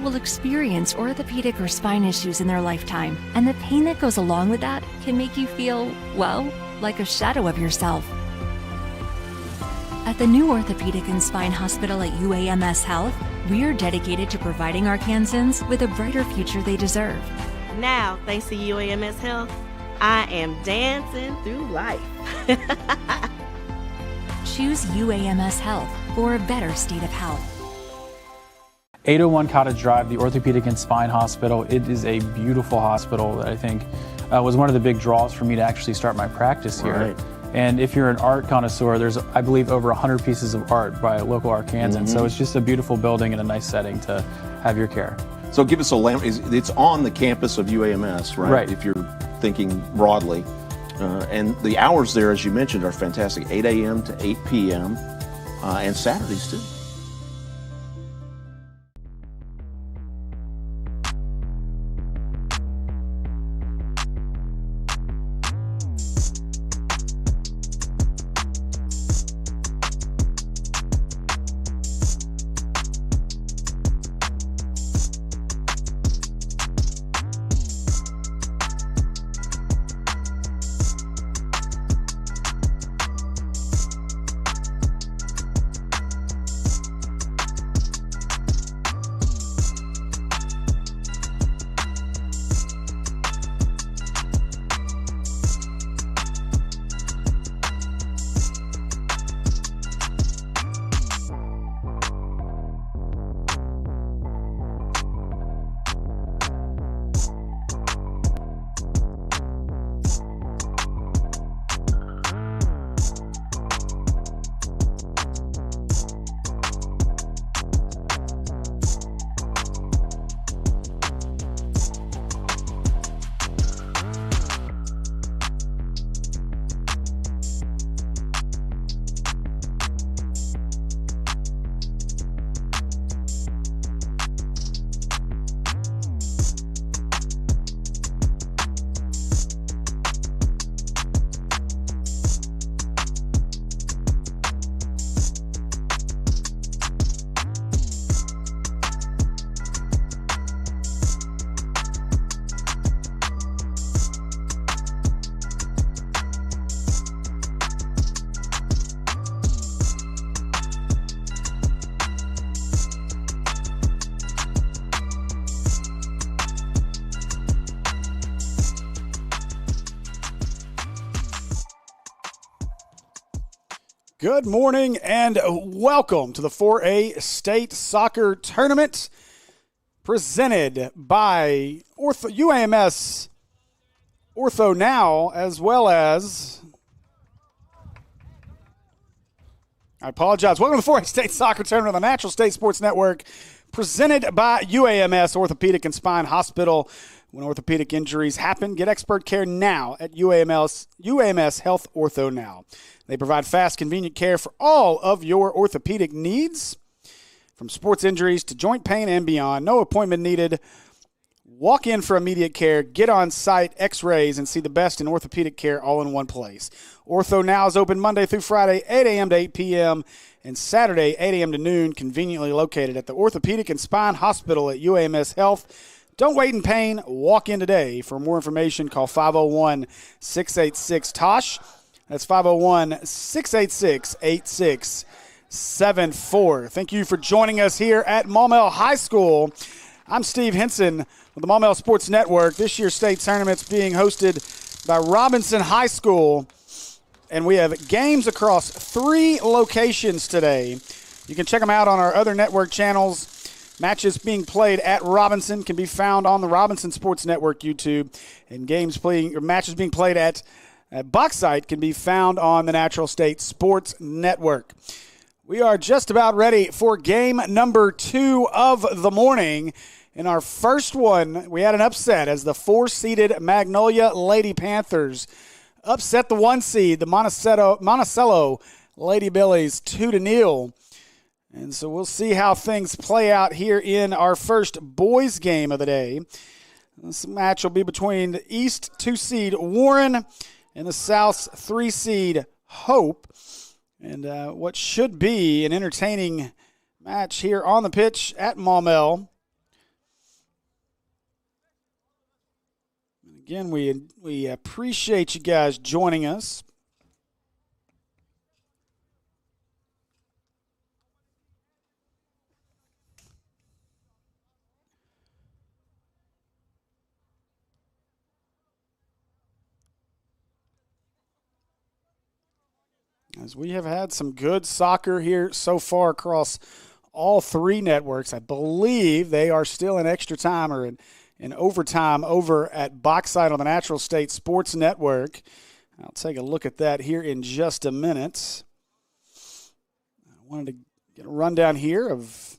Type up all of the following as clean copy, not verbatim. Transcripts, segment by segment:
will experience orthopedic or spine issues in their lifetime, and the pain that goes along with that can make you feel, well, like a shadow of yourself. At the new Orthopedic and Spine Hospital at UAMS Health, we are dedicated to providing Arkansans with a brighter future they deserve. Now, thanks to UAMS Health, I am dancing through life. Choose UAMS Health for a better state of health. 801 Cottage Drive, the Orthopedic and Spine Hospital. It is a beautiful hospital that I think was one of the big draws for me to actually start my practice here. Right. And if you're an art connoisseur, there's, I believe, over 100 pieces of art by local Arkansans. So it's just a beautiful building and a nice setting to have your care. So give us a it's on the campus of UAMS, right? Right. If you're thinking broadly. And the hours there, as you mentioned, are fantastic. 8 a.m. to 8 p.m. And Saturdays too. Good morning and welcome to the 4A State Soccer Tournament presented by UAMS Ortho Now, as well as, I apologize, welcome to the 4A State Soccer Tournament on the Natural State Sports Network, presented by UAMS Orthopedic and Spine Hospital. When orthopedic injuries happen, get expert care now at UAMS Health Ortho Now. They provide fast, convenient care for all of your orthopedic needs, from sports injuries to joint pain and beyond. No appointment needed. Walk in for immediate care, get on-site x-rays, and see the best in orthopedic care all in one place. Ortho Now is open Monday through Friday, 8 a.m. to 8 p.m., and Saturday, 8 a.m. to noon, conveniently located at the Orthopedic and Spine Hospital at UAMS Health. Don't wait in pain. Walk in today. For more information, call 501-686-TOSH. That's 501-686-8674. Thank you for joining us here at Maumelle High School. I'm Steve Henson with the Maumelle Sports Network. This year's state tournament's being hosted by Robinson High School, and we have games across 3 locations today. You can check them out on our other network channels. Matches being played at Robinson can be found on the Robinson Sports Network YouTube, and matches being played at Bauxite can be found on the Natural State Sports Network. We are just about ready for game number 2 of the morning. In our first one, we had an upset as the 4-seeded Magnolia Lady Panthers upset the 1 seed, the Monticello Lady Billies, 2-0. And so we'll see how things play out here in our first boys game of the day. This match will be between the East 2-seed Warren and the South 3-seed Hope. And what should be an entertaining match here on the pitch at Maumelle. Again, we appreciate you guys joining us. As we have had some good soccer here so far across all three networks. I believe they are still in extra time or in overtime over at Boxside on the Natural State Sports Network. I'll take a look at that here in just a minute. I wanted to get a rundown here of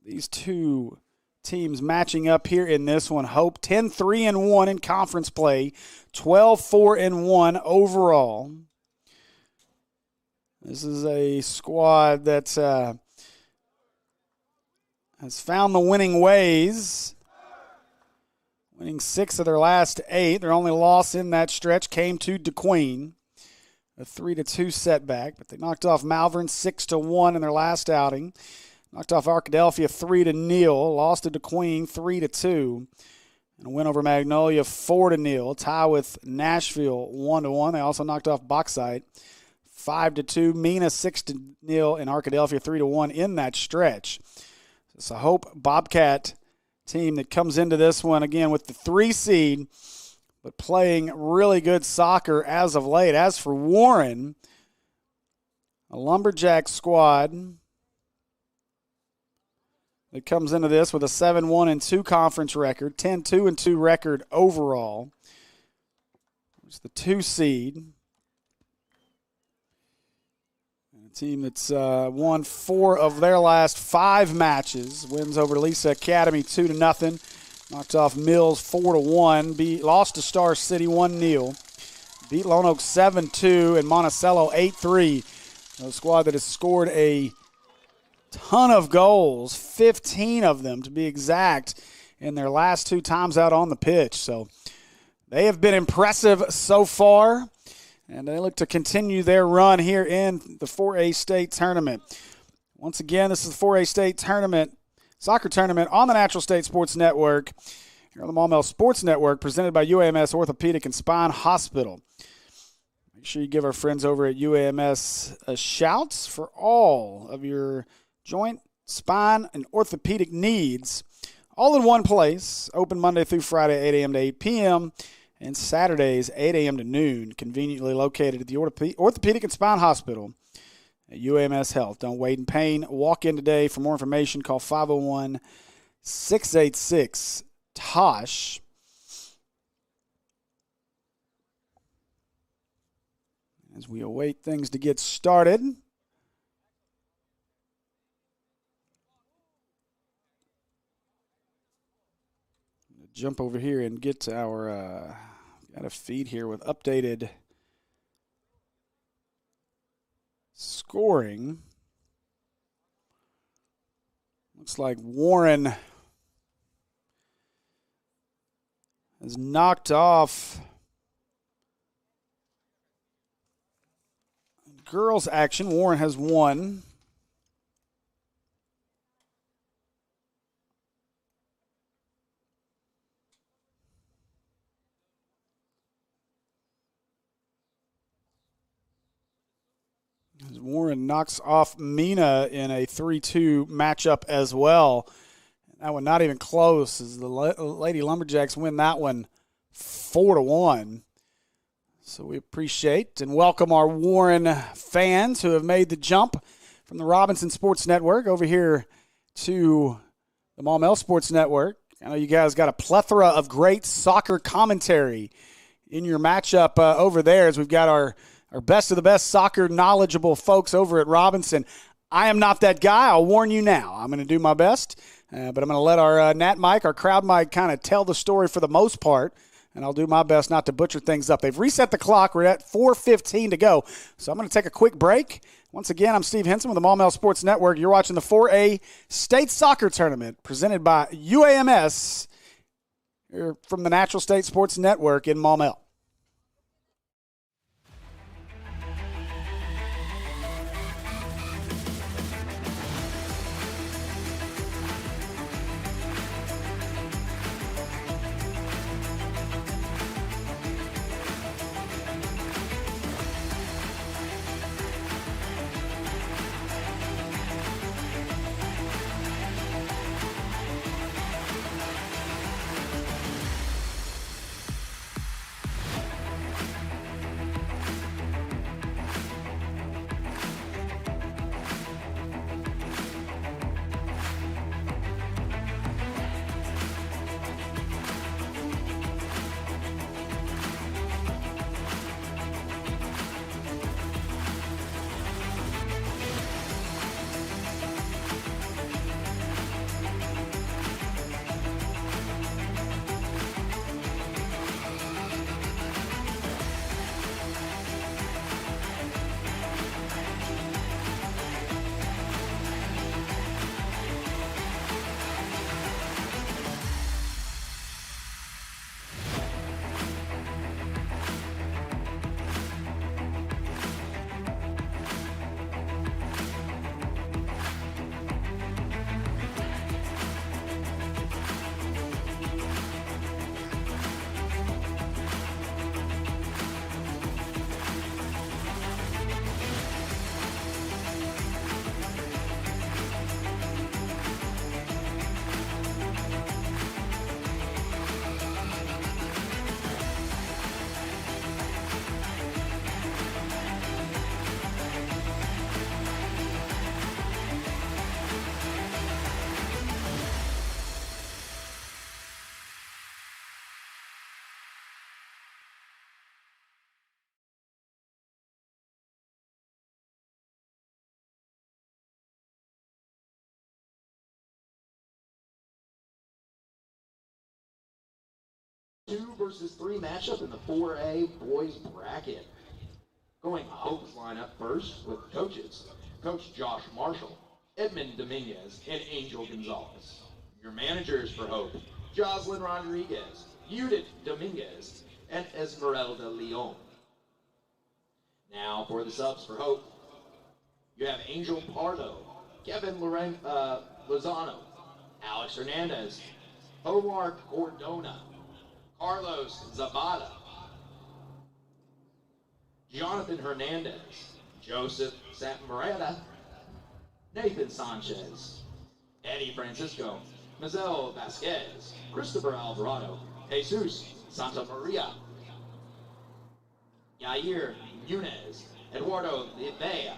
these two teams matching up here in this one. Hope 10-3-1 in conference play, 12-4-1 overall. This is a squad that has found the winning ways, winning 6 of their last 8. Their only loss in that stretch came to DeQueen, a 3-2 setback, but they knocked off Malvern 6-1 in their last outing. Knocked off Arkadelphia 3-0, lost to DeQueen 3-2, and a win over Magnolia 4-0. Tie with Nashville 1-1. They also knocked off Bauxite 5-2, Mena 6-0, and Arkadelphia 3-1 in that stretch. It's a Hope Bobcat team that comes into this one again with the 3 seed, but playing really good soccer as of late. As for Warren, a Lumberjack squad that comes into this with a 7-1-2 conference record, 10-2-2 record overall. It's the 2 seed. Team that's won 4 of their last 5 matches. Wins over Lisa Academy 2-0. Knocked off Mills 4-1. Lost to Star City 1-0. Beat Lone Oak 7-2 and Monticello 8-3. A squad that has scored a ton of goals, 15 of them to be exact, in their last 2 times out on the pitch. So they have been impressive so far. And they look to continue their run here in the 4A state tournament. Once again, this is the 4A state tournament, soccer tournament on the Natural State Sports Network, here on the Maumelle Sports Network, presented by UAMS Orthopedic and Spine Hospital. Make sure you give our friends over at UAMS a shout for all of your joint, spine, and orthopedic needs, all in one place. Open Monday through Friday, 8 a.m. to 8 p.m., and Saturdays, 8 a.m. to noon, conveniently located at the Orthopedic and Spine Hospital at UAMS Health. Don't wait in pain. Walk in today. For more information, call 501-686-TOSH. As we await things to get started, jump over here and get to our got a feed here with updated scoring. Looks like Warren has knocked off girls action. Warren has won. As Warren knocks off Mena in a 3-2 matchup as well. That one not even close as the Lady Lumberjacks win that one 4-1. So we appreciate and welcome our Warren fans who have made the jump from the Robinson Sports Network over here to the Maumelle Sports Network. I know you guys got a plethora of great soccer commentary in your matchup over there, as we've got our best of the best soccer knowledgeable folks over at Robinson. I am not that guy. I'll warn you now. I'm going to do my best, but I'm going to let our Nat Mike, our crowd Mike, kind of tell the story for the most part, and I'll do my best not to butcher things up. They've reset the clock. We're at 4:15 to go, so I'm going to take a quick break. Once again, I'm Steve Henson with the Maumelle Sports Network. You're watching the 4A State Soccer Tournament presented by UAMS here from the Natural State Sports Network in Maumelle. 2 versus 3 matchup in the 4A boys bracket. Going Hope's lineup first with coaches. Coach Josh Marshall, Edmund Dominguez, and Angel Gonzalez. Your managers for Hope, Jocelyn Rodriguez, Judith Dominguez, and Esmeralda Leon. Now for the subs for Hope, you have Angel Pardo, Kevin Lozano, Alex Hernandez, Omar Cordona, Carlos Zabata, Jonathan Hernandez, Joseph Santmaretta, Nathan Sanchez, Eddie Francisco, Mazel Vasquez, Christopher Alvarado, Jesus Santa Maria, Yair Nunez, Eduardo Livea,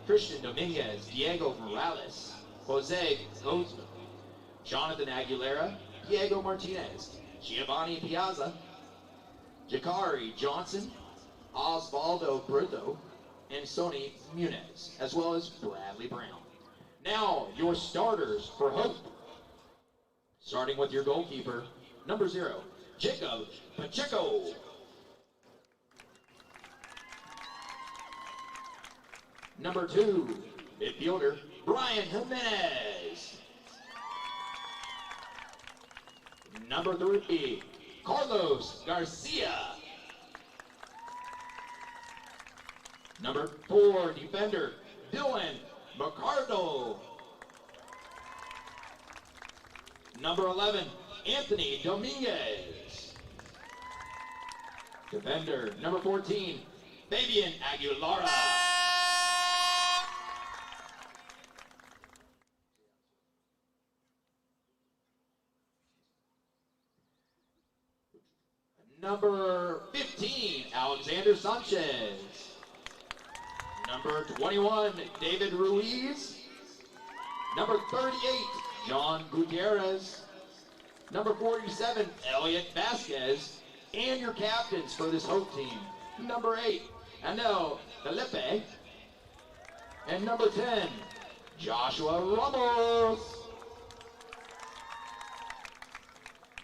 Christian Dominguez, Diego Morales, Jose Gozman, Jonathan Aguilera, Diego Martinez, Giovanni Piazza, Jakari Johnson, Osvaldo Brito, and Sonny Munez, as well as Bradley Brown. Now, your starters for Hope. Starting with your goalkeeper, number 0, Jacob Pacheco. Number 2, midfielder, Brian Jimenez. Number 3, Carlos Garcia. Number 4, defender, Dylan Mercado. Number 11, Anthony Dominguez. Defender, number 14, Fabian Aguilara. Number 15, Alexander Sanchez. Number 21, David Ruiz. Number 38, John Gutierrez. Number 47, Elliot Vasquez. And your captains for this Hope team. Number 8, Anel Felipe. And number 10, Joshua Ramos.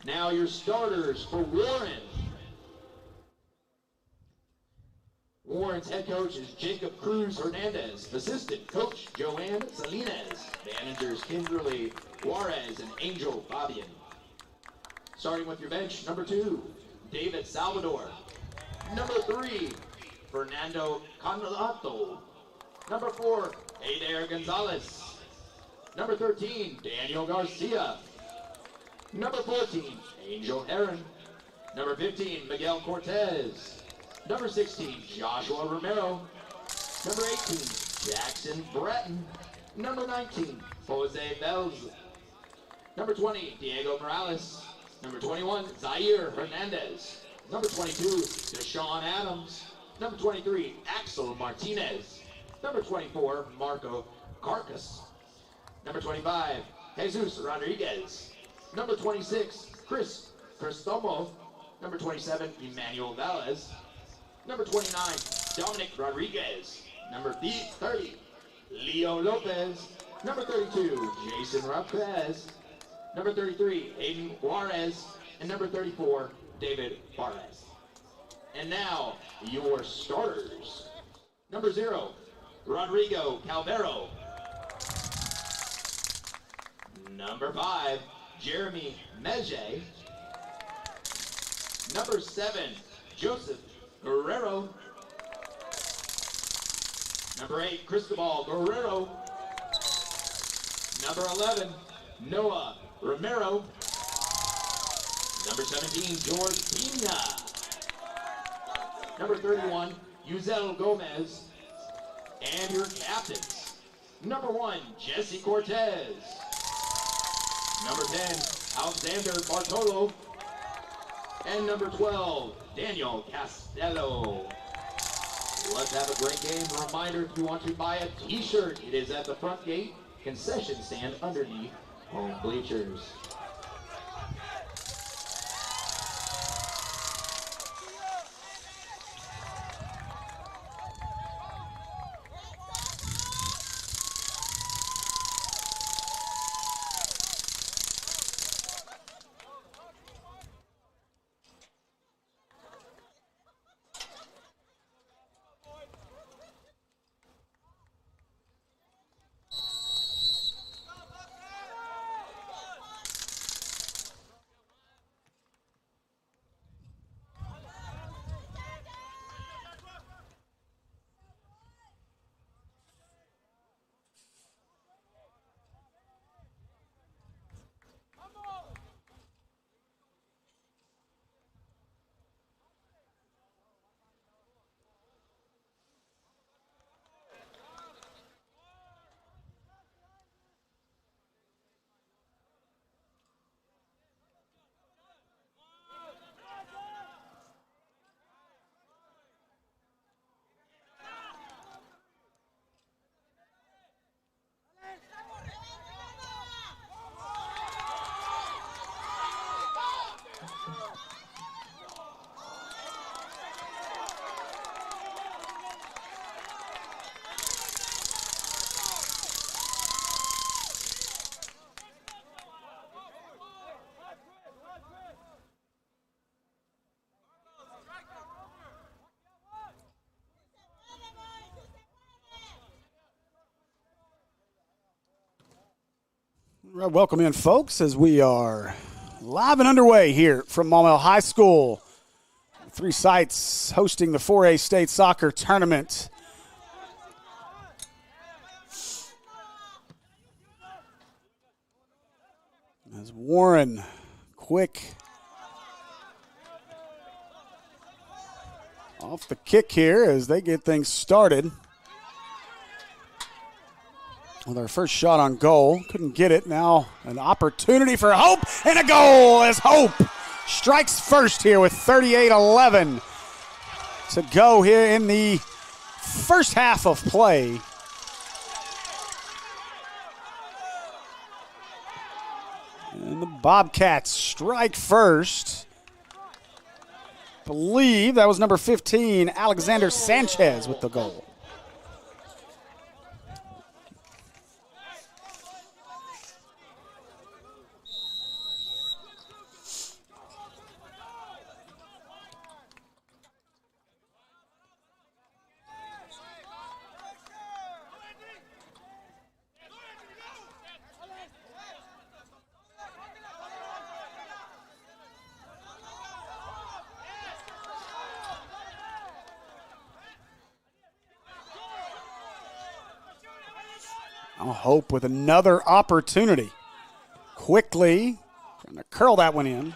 Now your starters for Warren. Warren's head coach is Jacob Cruz Hernandez. Assistant coach Joanne Salinas. Managers Kimberly Juarez and Angel Fabian. Starting with your bench, number 2, David Salvador. Number 3, Fernando Conolato. Number 4, Adair Gonzalez. Number 13, Daniel Garcia. Number 14, Angel Heron. Number 15, Miguel Cortez. Number 16, Joshua Romero. Number 18, Jackson Breton. Number 19, Jose Belz. Number 20, Diego Morales. Number 21, Zaire Hernandez. Number 22, Deshaun Adams. Number 23, Axel Martinez. Number 24, Marco Carcas. Number 25, Jesus Rodriguez. Number 26, Chris Cristomo. Number 27, Emmanuel Velez. Number 29, Dominic Rodriguez. Number 30, Leo Lopez. Number 32, Jason Rapquez. Number 33, Aiden Juarez. And number 34, David Barres. And now, your starters. Number 0, Rodrigo Calvero. Number 5, Jeremy Meje. Number 7, Joseph Guerrero. Number 8, Cristobal Guerrero. Number 11, Noah Romero. Number 17, George Pina. Number 31, Yuzel Gomez. And your captains. Number 1, Jesse Cortez. Number 10, Alexander Bartolo. And number 12, Daniel Castello. Let's have a great game. A reminder, if you want to buy a t-shirt, it is at the front gate, concession stand underneath home bleachers. Right, welcome in, folks, as we are live and underway here from Maumelle High School. 3 sites hosting the 4A state soccer tournament. As Warren, quick off the kick here as they get things started. With our first shot on goal. Couldn't get it. Now an opportunity for Hope and a goal as Hope strikes first here with 38-11 to go here in the first half of play. And the Bobcats strike first. Believe that was number 15, Alexander Sanchez, with the goal. Now Hope with another opportunity. Quickly trying to curl that one in.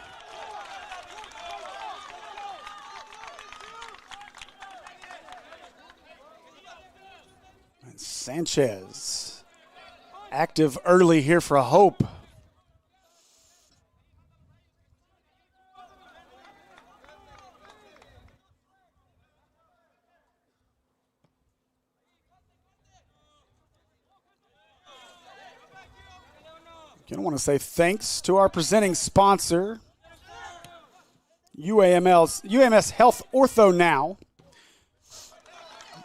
And Sanchez active early here for Hope. I want to say thanks to our presenting sponsor, UAMS Health Ortho Now.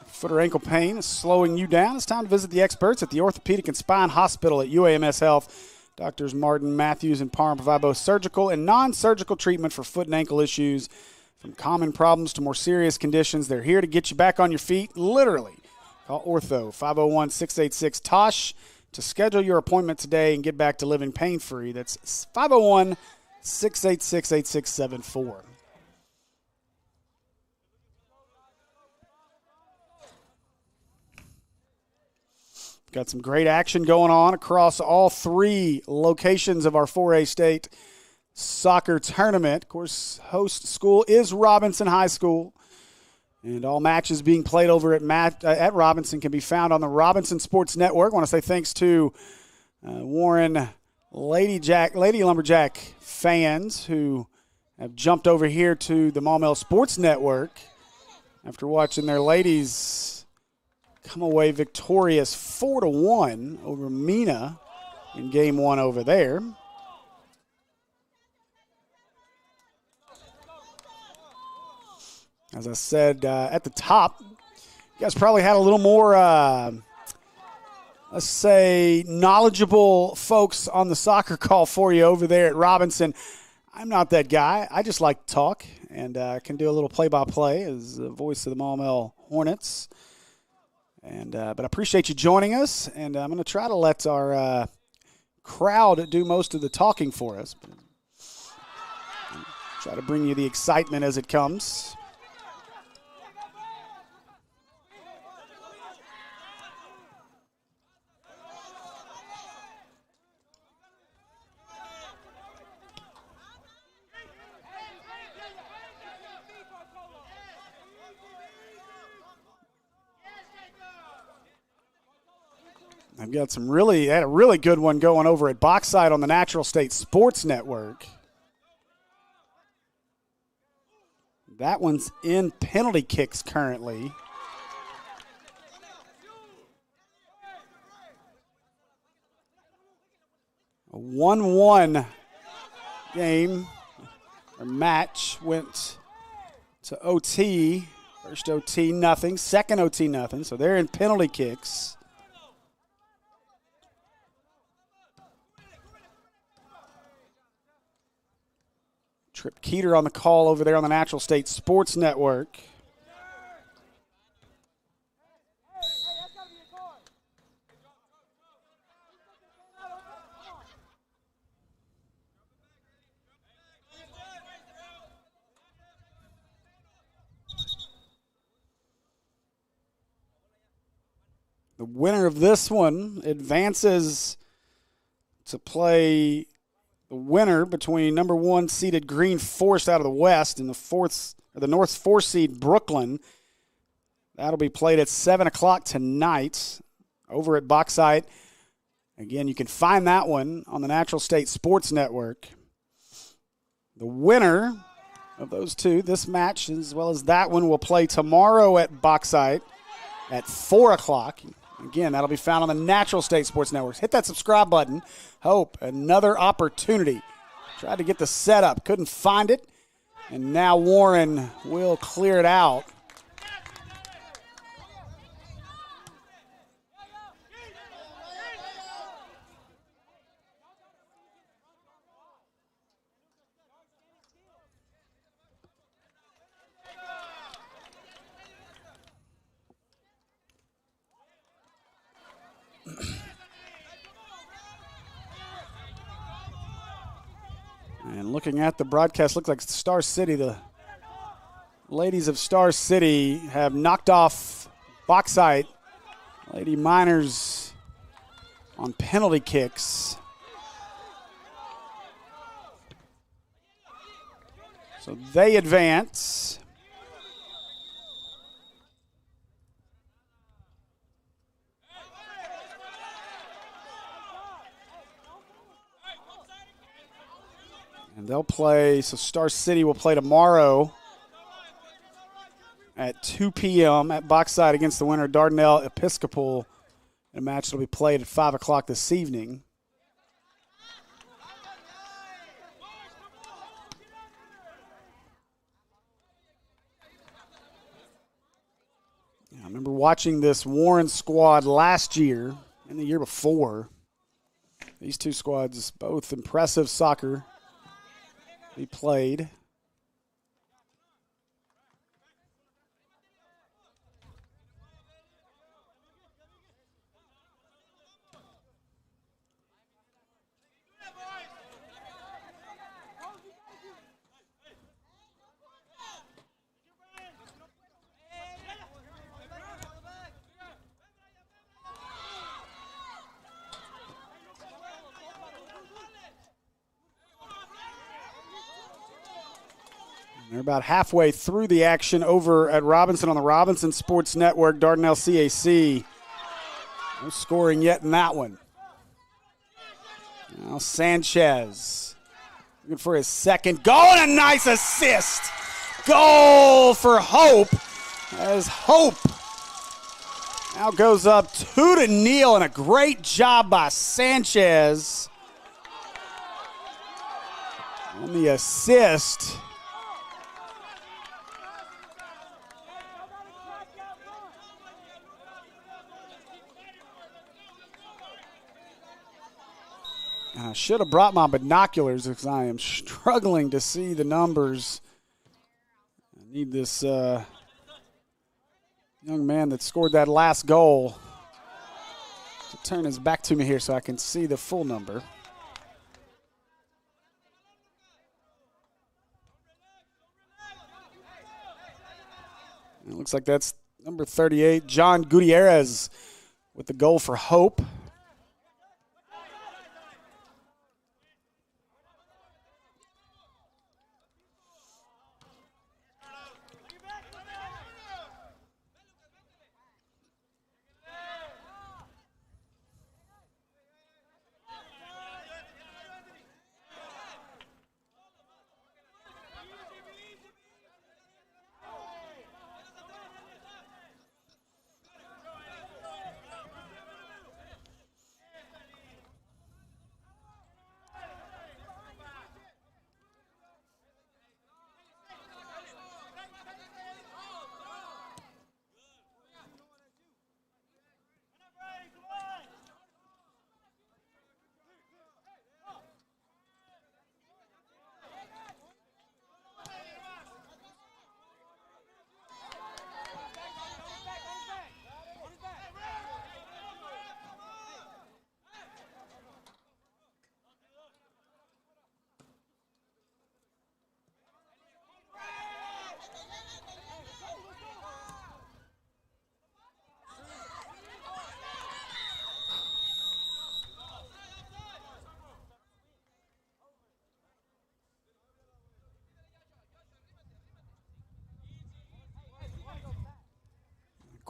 Foot or ankle pain is slowing you down. It's time to visit the experts at the Orthopedic and Spine Hospital at UAMS Health. Doctors Martin, Matthews, and Parham provide both surgical and non-surgical treatment for foot and ankle issues. From common problems to more serious conditions, they're here to get you back on your feet, literally. Call Ortho, 501-686-TOSH. To schedule your appointment today and get back to living pain-free. That's 501-686-8674. Got some great action going on across all 3 locations of our 4A state soccer tournament. Of course, host school is Robinson High School. And all matches being played over at Robinson can be found on the Robinson Sports Network. I want to say thanks to Warren Lady Lumberjack fans who have jumped over here to the Maumelle Sports Network after watching their ladies come away victorious 4-1 over Mina in game 1 over there. As I said at the top, you guys probably had a little more, let's say, knowledgeable folks on the soccer call for you over there at Robinson. I'm not that guy. I just like to talk and can do a little play-by-play as the voice of the Maumelle Hornets. But I appreciate you joining us, and I'm going to try to let our crowd do most of the talking for us. Try to bring you the excitement as it comes. I've got had a really good one going over at Boxside on the Natural State Sports Network. That one's in penalty kicks currently. A 1-1 game or match went to OT. First OT, nothing. Second OT, nothing. So they're in penalty kicks. Trip Keeter on the call over there on the Natural State Sports Network. The winner of this one advances to play the winner between number 1 seeded Green Forest out of the West and the North 4 seed Brooklyn. That'll be played at 7 o'clock tonight over at Bauxite. Again, you can find that one on the Natural State Sports Network. The winner of those two, this match as well as that one, will play tomorrow at Bauxite at 4 o'clock. Again, that'll be found on the Natural State Sports Network. Hit that subscribe button. Hope, another opportunity. Tried to get the setup, couldn't find it. And now Warren will clear it out. And looking at the broadcast, looks like Star City, the ladies of Star City have knocked off Bauxite. Lady Miners on penalty kicks. So they advance. And they'll play, so Star City will play tomorrow at 2 p.m. at Bauxite against the winner, Dardanelle Episcopal. A match that will be played at 5 o'clock this evening. I remember watching this Warren squad last year and the year before. These two squads, both impressive soccer. He played. They're about halfway through the action over at Robinson on the Robinson Sports Network. Dardanelle CAC. No scoring yet in that one. Now Sanchez looking for his second goal and a nice assist. Goal for Hope as Hope now goes up 2-0 and a great job by Sanchez on the assist. I should have brought my binoculars because I am struggling to see the numbers. I need this young man that scored that last goal to turn his back to me here so I can see the full number. And it looks like that's number 38, John Gutierrez, with the goal for Hope.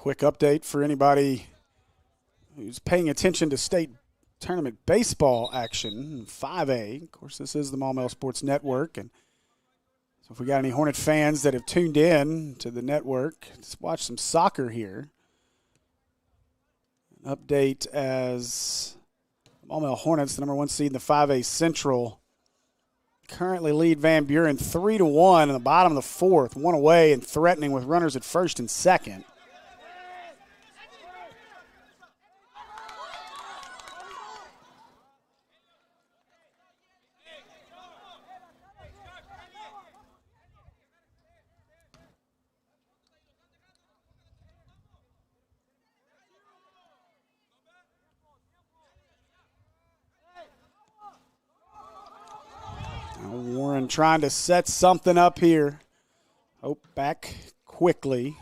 quick update for anybody who's paying attention to state tournament baseball action, 5A. Of course, this is the Maumelle Sports Network, and so if we got any Hornet fans that have tuned in to the network, let's watch some soccer here. An update as the Maumelle Hornets, the number 1 seed in the 5A Central, currently lead Van Buren 3-1 in the bottom of the fourth, one away and threatening with runners at first and second. Warren trying to set something up here. Hope back quickly.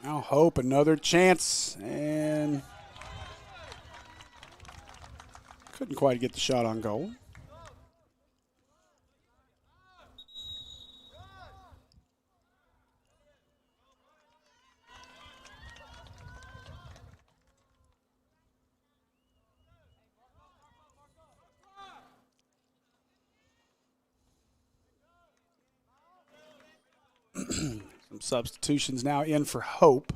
Now Hope, another chance, and couldn't quite get the shot on goal. Some substitutions now in for Hope.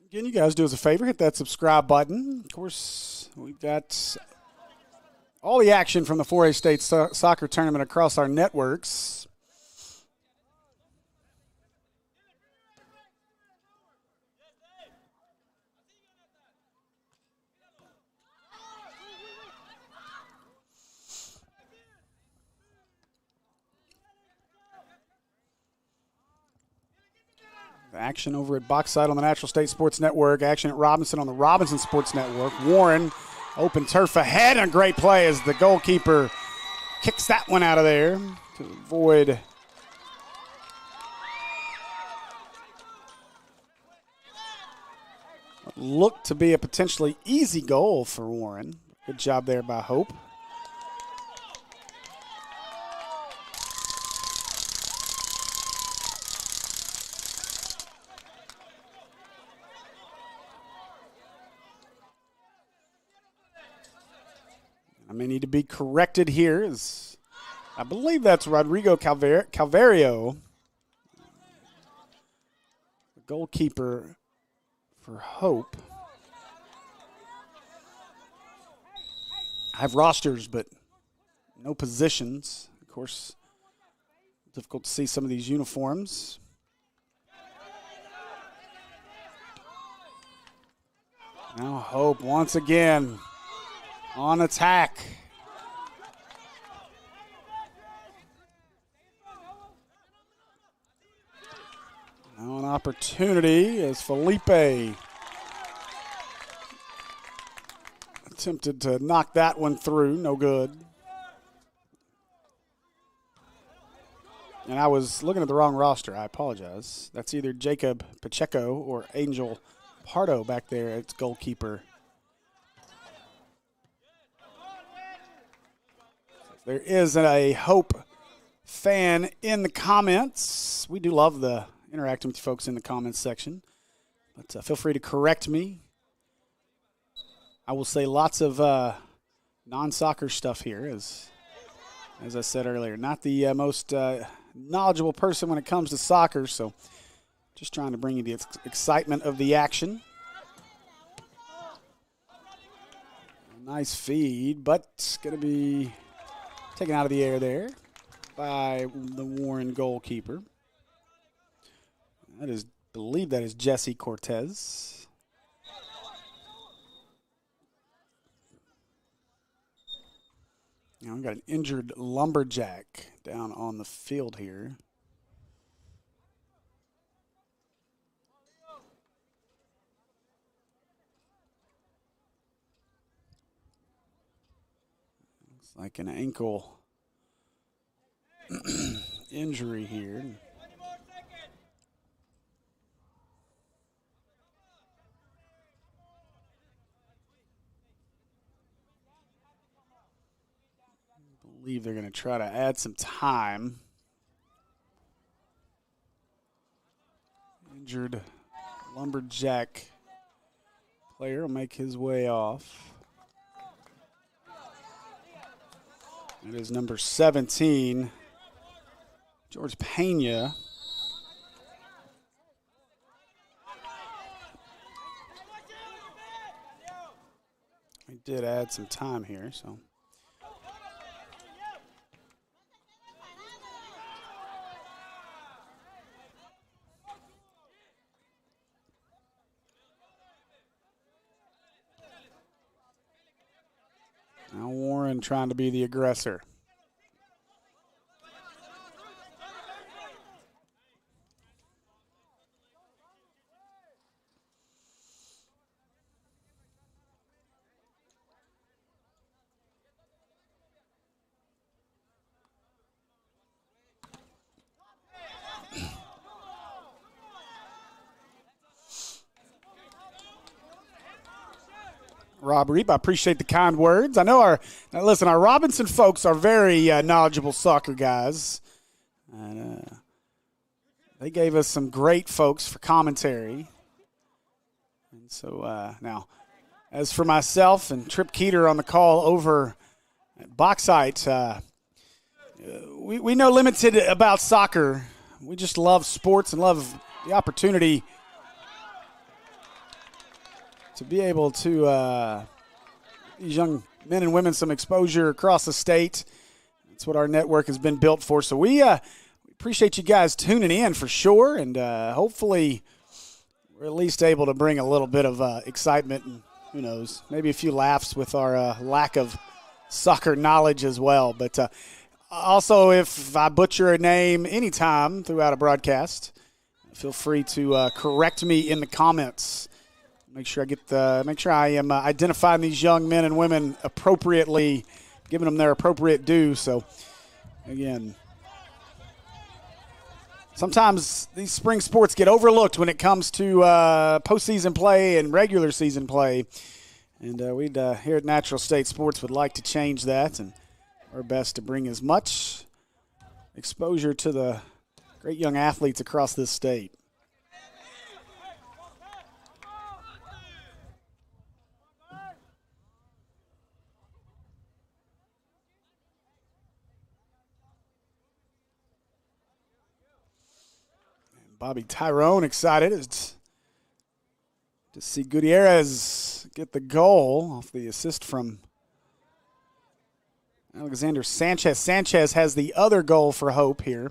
Again, you guys do us a favor, hit that subscribe button. Of course, we've got all the action from the 4A State Soccer Tournament across our networks. Action over at Boxside on the Natural State Sports Network. Action at Robinson on the Robinson Sports Network. Warren, open turf ahead, and a great play as the goalkeeper kicks that one out of there to avoid what looked to be a potentially easy goal for Warren. Good job there by Hope. I may need to be corrected here. I believe that's Rodrigo Calvario, the goalkeeper for Hope. I have rosters, but no positions. Of course, difficult to see some of these uniforms. Now Hope once again on attack. Now an opportunity as Felipe attempted to knock that one through. No good. And I was looking at the wrong roster. I apologize. That's either Jacob Pacheco or Angel Pardo back there as goalkeeper. There is a Hope fan in the comments. We do love the interacting with you folks in the comments section. But feel free to correct me. I will say lots of non-soccer stuff here, as I said earlier. Not the most knowledgeable person when it comes to soccer, so Just trying to bring you the excitement of the action. Nice feed, but it's going to be taken out of the air there by the Warren goalkeeper. I believe that is Jesse Cortez. Now we've got an injured lumberjack down on the field here. Looks like an ankle injury here. I believe they're going to try to add some time. Injured lumberjack player will make his way off. It is number 17, George Pena. We did add some time here, so. Now Warren trying to be the aggressor. Rob Reap, I appreciate the kind words. I know our Robinson folks are very knowledgeable soccer guys. And they gave us some great folks for commentary. And so now, as for myself and Trip Keeter on the call over at Bauxite, we know limited about soccer. We just love sports and love the opportunity to be able to these young men and women some exposure across the state. That's what our network has been built for. So we appreciate you guys tuning in for sure, and hopefully we're at least able to bring a little bit of excitement and, who knows, maybe a few laughs with our lack of soccer knowledge as well. But also, if I butcher a name anytime throughout a broadcast, feel free to correct me in the comments. Make sure I am identifying these young men and women appropriately, giving them their appropriate due. So, again, sometimes these spring sports get overlooked when it comes to postseason play and regular season play. And we'd here at Natural State Sports would like to change that and our best to bring as much exposure to the great young athletes across this state. Bobby Tyrone excited to see Gutierrez get the goal off the assist from Alexander Sanchez. Sanchez has the other goal for Hope here.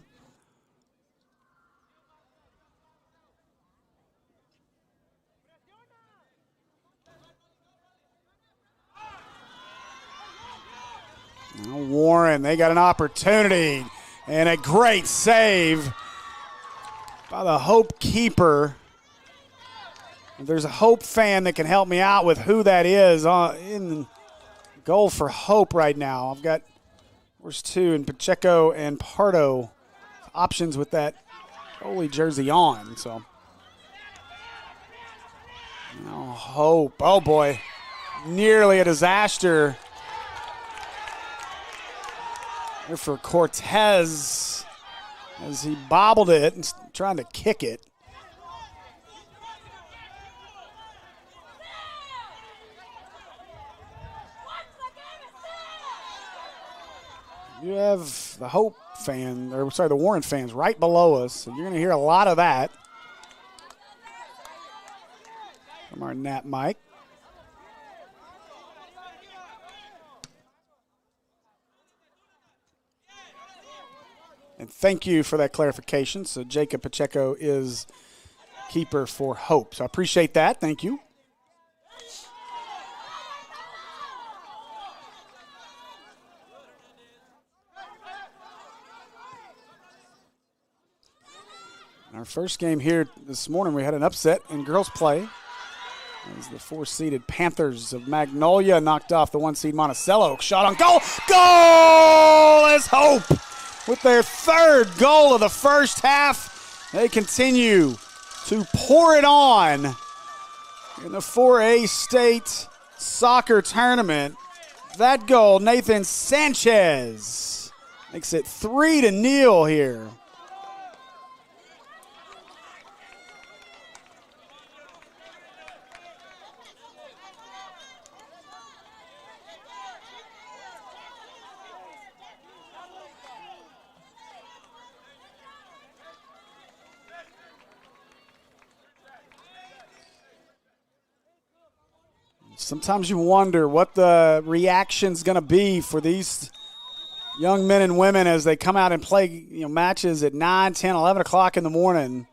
Now Warren, they got an opportunity and a great save by the Hope keeper. If there's a Hope fan that can help me out with who that is in goal for Hope right now. I've got, where's two, and Pacheco and Pardo options with that goalie jersey on. So now Hope, oh boy, nearly a disaster here for Cortez as he bobbled it and trying to kick it. You have the Hope fan, or sorry, the Warren fans right below us, so you're going to hear a lot of that. Darn that, Mike. And thank you for that clarification. So Jacob Pacheco is keeper for Hope. So I appreciate that. Thank you. Our first game here this morning, we had an upset in girls play. As the 4-seeded Panthers of Magnolia knocked off the 1-seed Monticello. Shot on goal. Goal is Hope with their third goal of the first half. They continue to pour it on in the 4A state soccer tournament. That goal, Nathan Sanchez, makes it 3-0 here. Sometimes you wonder what the reaction's going to be for these young men and women as they come out and play matches at 9, 10, 11 o'clock in the morning.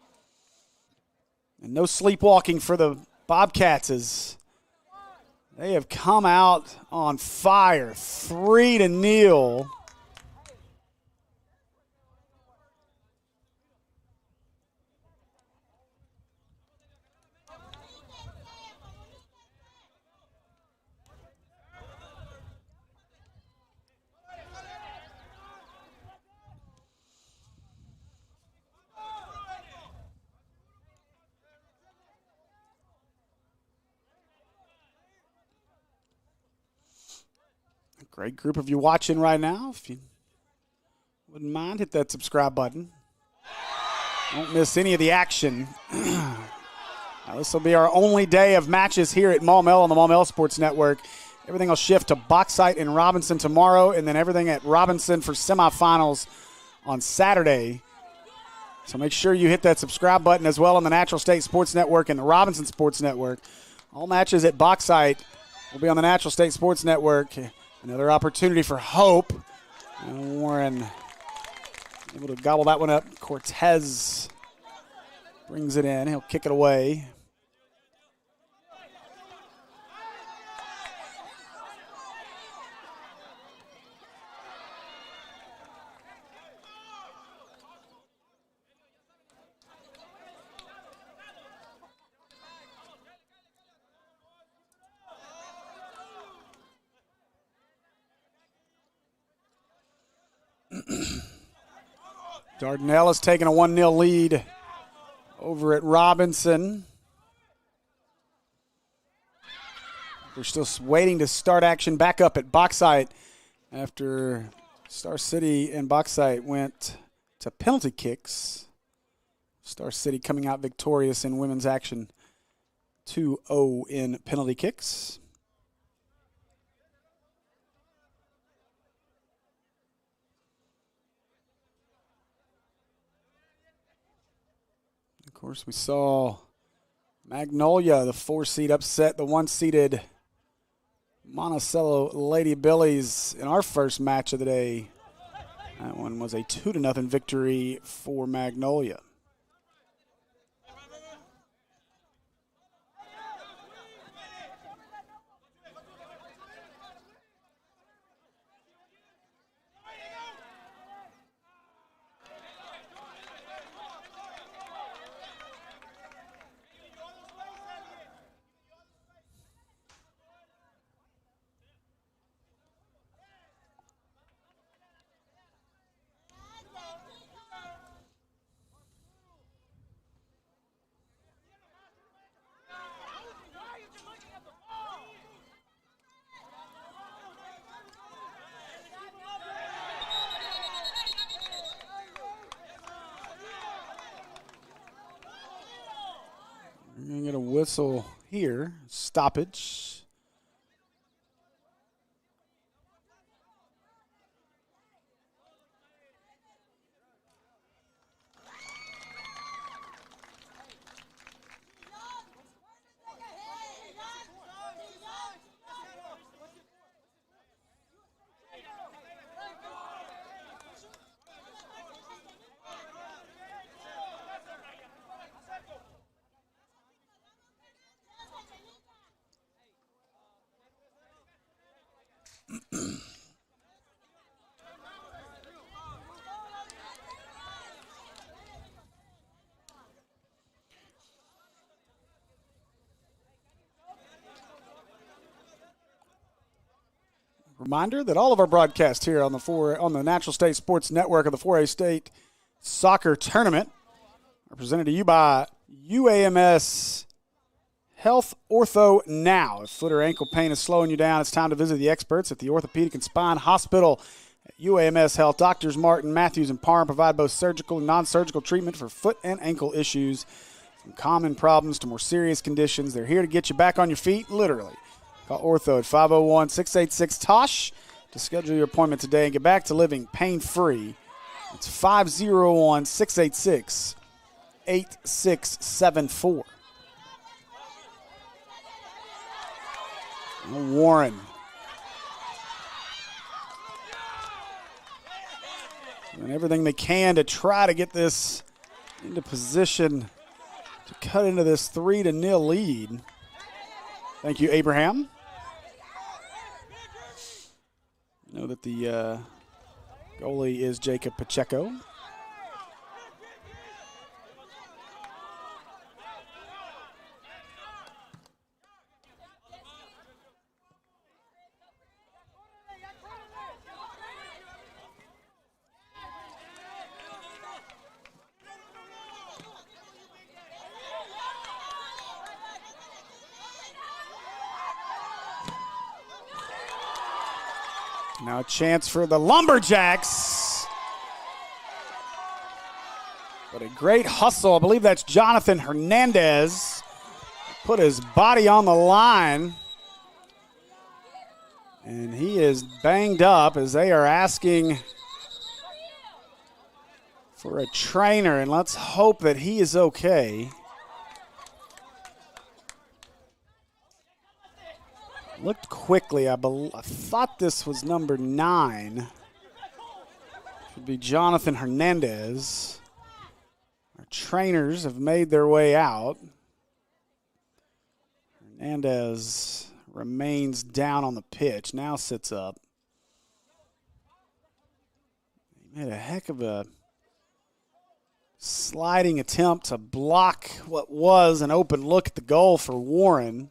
And no sleepwalking for the Bobcats as they have come out on fire, 3-0. Great group of you watching right now. If you wouldn't mind, hit that subscribe button. Don't miss any of the action. Now, this will be our only day of matches here at Maumelle on the Maumelle Sports Network. Everything will shift to Bauxite and Robinson tomorrow, and then everything at Robinson for semifinals on Saturday. So make sure you hit that subscribe button as well on the Natural State Sports Network and the Robinson Sports Network. All matches at Bauxite will be on the Natural State Sports Network. Another opportunity for Hope. Warren able to gobble that one up. Cortez brings it in. He'll kick it away. Dardanelle has taken a 1-0 lead over at Robinson. We're still waiting to start action back up at Bauxite after Star City and Bauxite went to penalty kicks. Star City coming out victorious in women's action 2-0 in penalty kicks. Of course, we saw Magnolia, the 4-seed, upset the 1-seeded Monticello Lady Billies in our first match of the day. That one was a 2-0 victory for Magnolia. We're going to get a whistle here. Stoppage. Reminder that all of our broadcasts here on the Natural State Sports Network of the 4A State Soccer Tournament are presented to you by UAMS Health Ortho Now. If foot or ankle pain is slowing you down, it's time to visit the experts at the Orthopedic and Spine Hospital at UAMS Health. Doctors Martin, Matthews, and Parham provide both surgical and non-surgical treatment for foot and ankle issues. From common problems to more serious conditions, they're here to get you back on your feet, literally. Call Ortho at 501-686-TOSH to schedule your appointment today and get back to living pain-free. It's 501-686-8674. Warren. Doing everything they can to try to get this into position to cut into this 3-0 lead. Thank you, Abraham. You know that the goalie is Jacob Pacheco. Now a chance for the Lumberjacks. But a great hustle. I believe that's Jonathan Hernandez. Put his body on the line. And he is banged up as they are asking for a trainer. And let's hope that he is okay. Looked quickly. I thought this was number 9. Should be Jonathan Hernandez. Our trainers have made their way out. Hernandez remains down on the pitch. Now sits up. He made a heck of a sliding attempt to block what was an open look at the goal for Warren.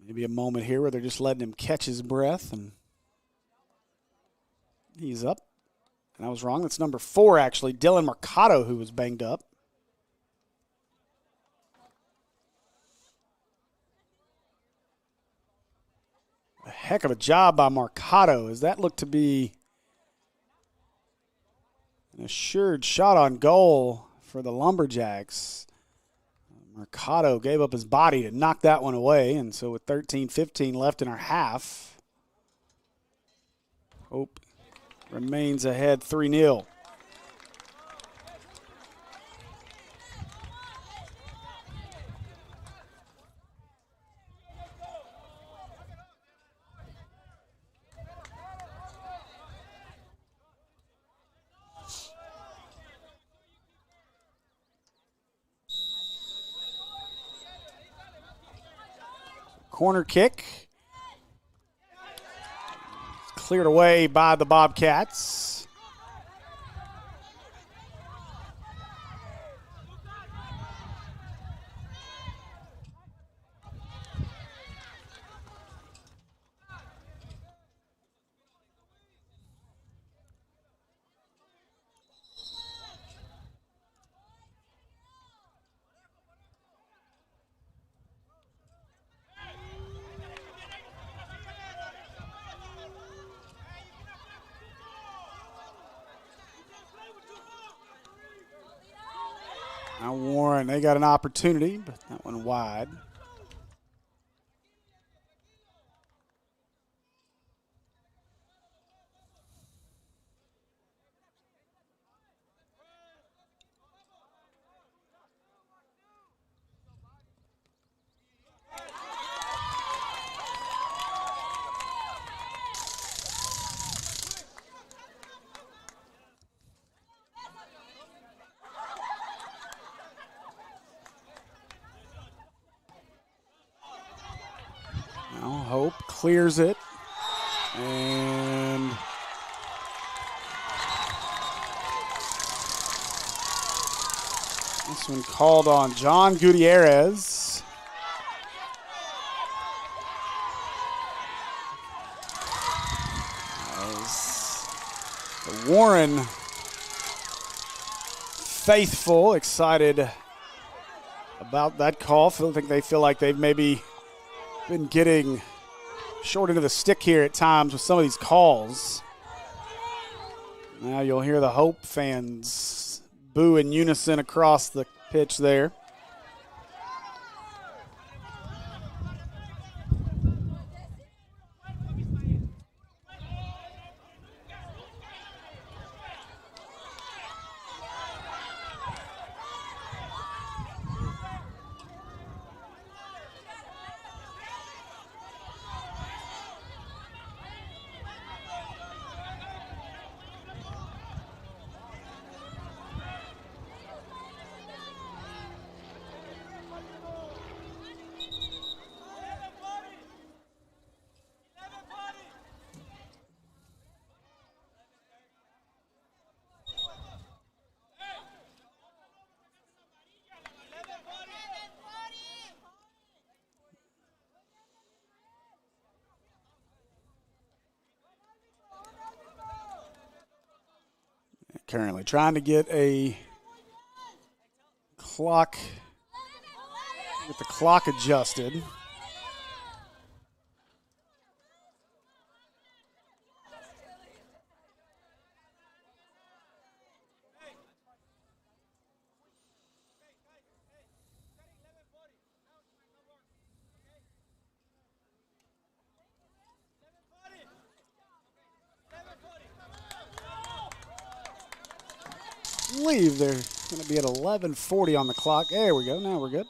Maybe a moment here where they're just letting him catch his breath, and he's up. And I was wrong. That's number 4, actually, Dylan Mercado, who was banged up. A heck of a job by Mercado, as that looked to be an assured shot on goal for the Lumberjacks. Mercado gave up his body to knock that one away, and so with 13-15 left in our half, Hope remains ahead 3-0. Corner kick. Cleared away by the Bobcats. Now Warren, they got an opportunity, but that one wide. Hope clears it. And this one called on John Gutierrez. Warren faithful, excited about that call. I think they feel like they've maybe been getting short into the stick here at times with some of these calls. Now you'll hear the Hope fans boo in unison across the pitch there. Currently trying to get a clock, get the clock adjusted. I believe they're going to be at 11:40 on the clock. There we go. Now we're good.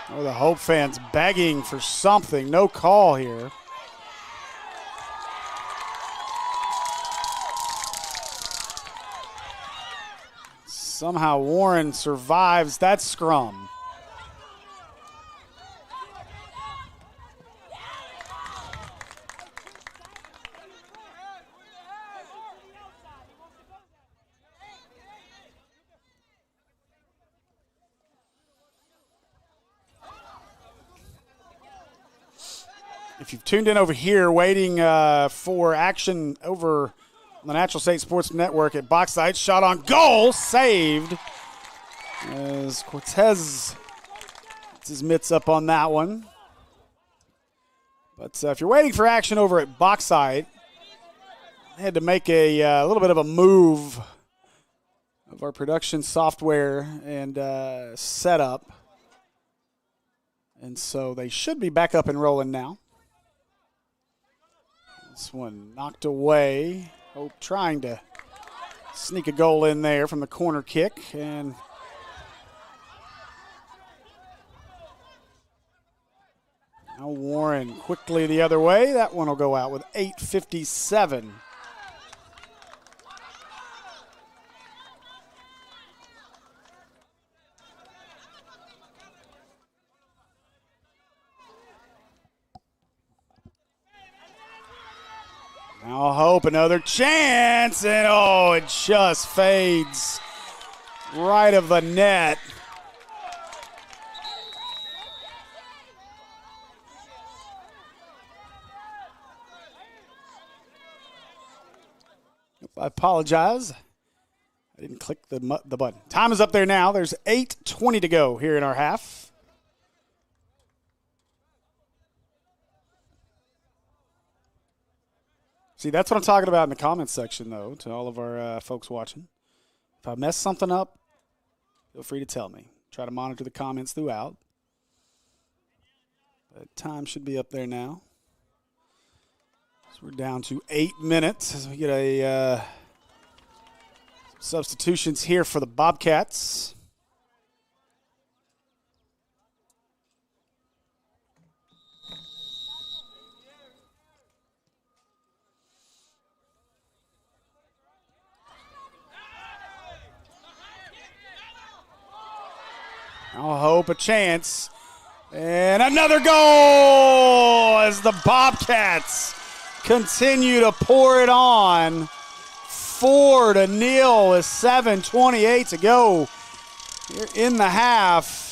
Oh, the Hope fans begging for something. No call here. Somehow Warren survives that scrum. If you've tuned in over here waiting for action over on the Natural State Sports Network at Boxside, shot on goal, saved. As Cortez gets his mitts up on that one. But if you're waiting for action over at Boxside, I had to make a little bit of a move of our production software and setup. And so they should be back up and rolling now. This one knocked away. Hope trying to sneak a goal in there from the corner kick. And now Warren quickly the other way. That one will go out with 8:57. Now Hope, another chance, and oh, it just fades right of the net. I apologize. I didn't click the button. Time is up there now. There's 8:20 to go here in our half. See, that's what I'm talking about in the comments section, though, to all of our folks watching. If I mess something up, feel free to tell me. Try to monitor the comments throughout. But time should be up there now. So we're down to 8 minutes as we get a substitutions here for the Bobcats. I'll hope a chance. And another goal as the Bobcats continue to pour it on. 4-0 with 7:28 to go here in the half.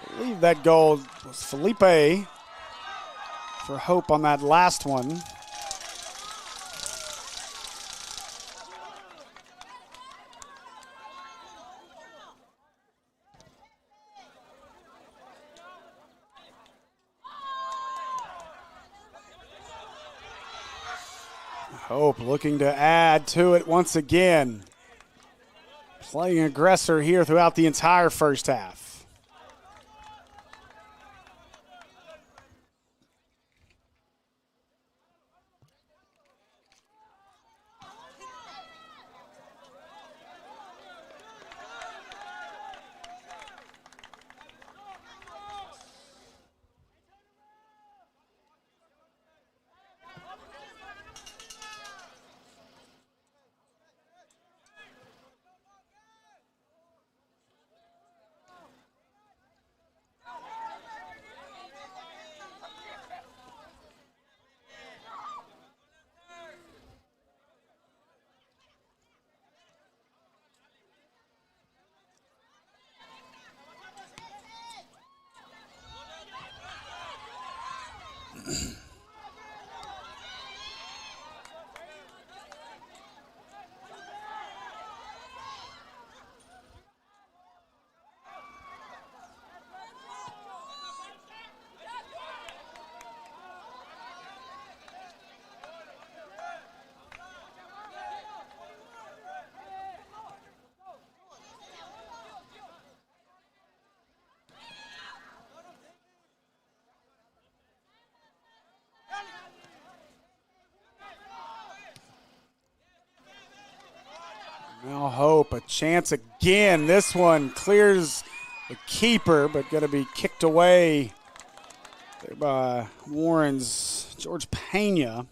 I believe that goal was Felipe for hope on that last one. Hope looking to add to it once again. Playing aggressor here throughout the entire first half. Now Hope, a chance again. This one clears the keeper, but going to be kicked away there by Warren's George Pena.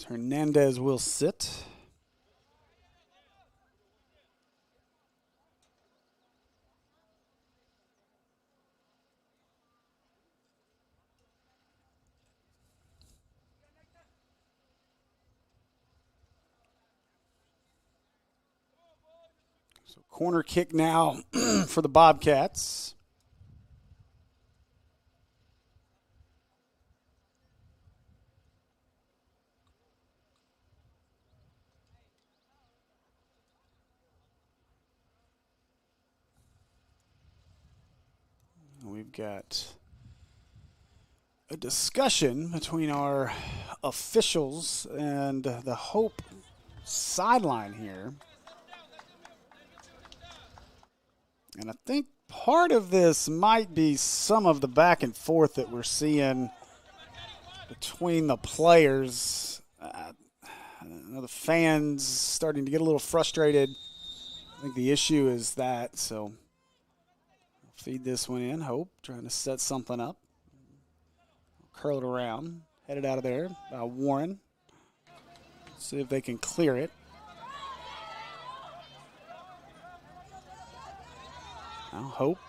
Hernandez will sit. So corner kick now for the Bobcats. we've got a discussion between our officials and the Hope sideline here. And I think part of this might be some of the back and forth that we're seeing between the players. The fans starting to get a little frustrated. I think the issue is that, so I'll feed this one in. Hope trying to set something up. Curl it around. Headed out of there by Warren. See if they can clear it. Now Hope.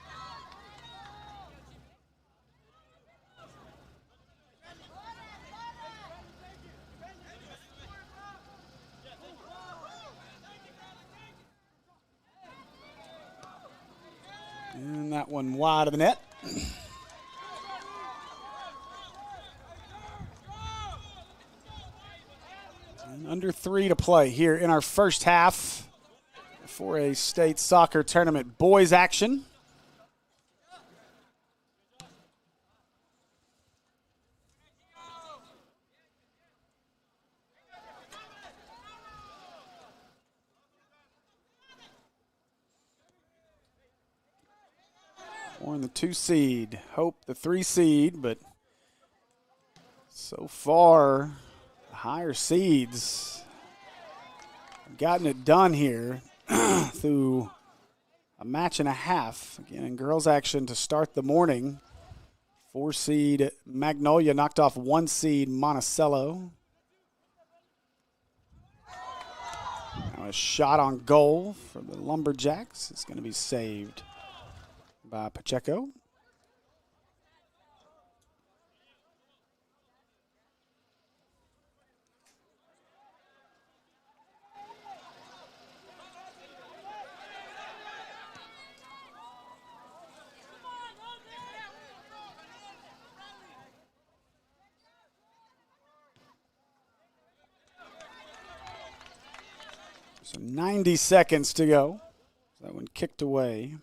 And that one wide of the net. And under 3 to play here in our first half for a state soccer tournament boys action. Warren the 2 seed, Hope the 3 seed, but so far the higher seeds have gotten it done here through a match and a half. Again, in girls action to start the morning, 4 seed Magnolia knocked off 1 seed Monticello. Now a shot on goal for the Lumberjacks is going to be saved by Pacheco. So 90 seconds to go. That one kicked away.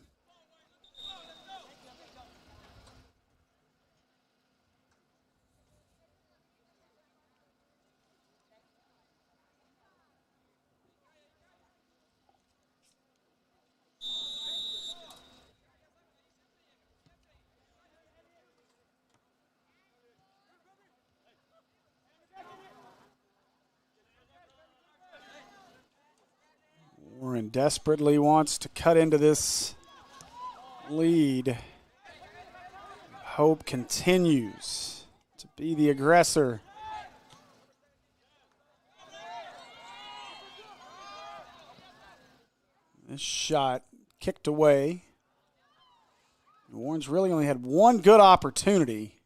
Warren desperately wants to cut into this lead. Hope continues to be the aggressor. This shot kicked away. Warren's really only had one good opportunity.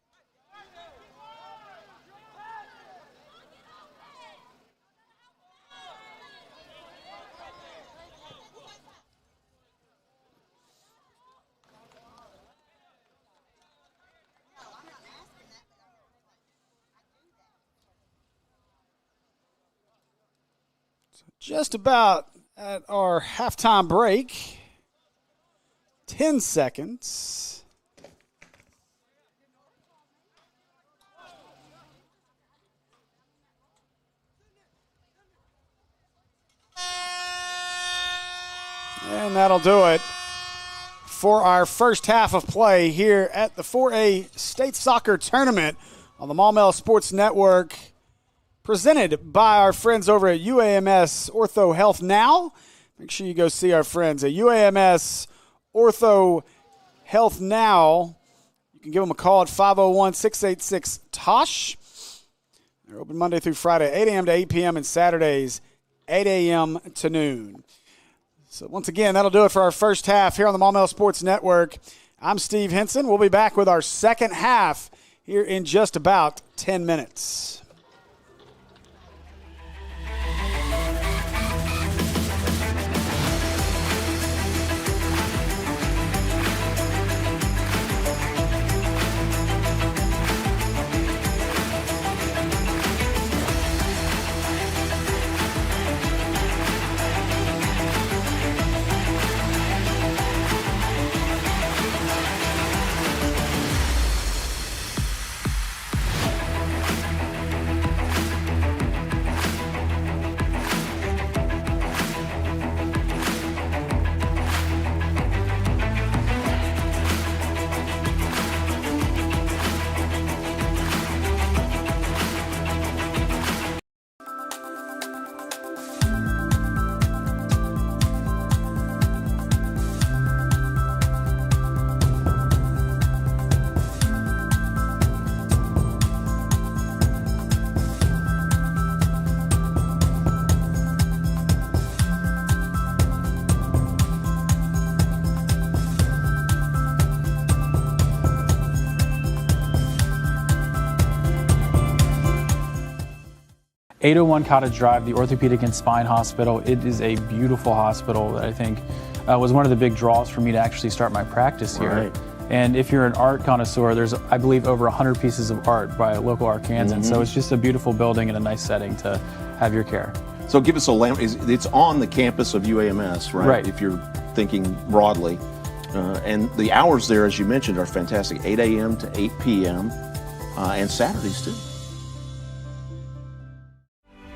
Just about at our halftime break. 10 seconds. And that'll do it for our first half of play here at the 4A State Soccer Tournament on the Maumelle Sports Network, presented by our friends over at UAMS Ortho Health Now. Make sure you go see our friends at UAMS Ortho Health Now. You can give them a call at 501-686-TOSH. They're open Monday through Friday, 8 a.m. to 8 p.m. and Saturdays, 8 a.m. to noon. So once again, that'll do it for our first half here on the Maumelle Sports Network. I'm Steve Henson. We'll be back with our second half here in just about 10 minutes. 801 Cottage Drive, the Orthopedic and Spine Hospital, it is a beautiful hospital that I think was one of the big draws for me to actually start my practice here. Right. And if you're an art connoisseur, there's, I believe, over 100 pieces of art by local Arkansans. So it's just a beautiful building and a nice setting to have your care. So give us a it's on the campus of UAMS, right? Right. If you're thinking broadly. And the hours there, as you mentioned, are fantastic, 8 a.m. to 8 p.m. And Saturdays too.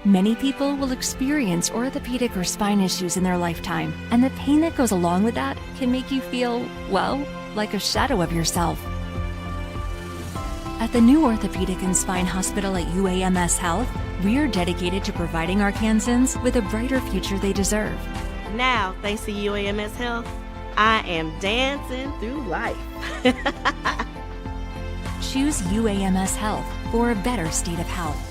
Many people will experience orthopedic or spine issues in their lifetime, and the pain that goes along with that can make you feel, well, like a shadow of yourself. At the new Orthopedic and Spine Hospital at UAMS Health, we're dedicated to providing Arkansans with a brighter future they deserve. Now, thanks to UAMS Health, I am dancing through life. Choose UAMS Health for a better state of health.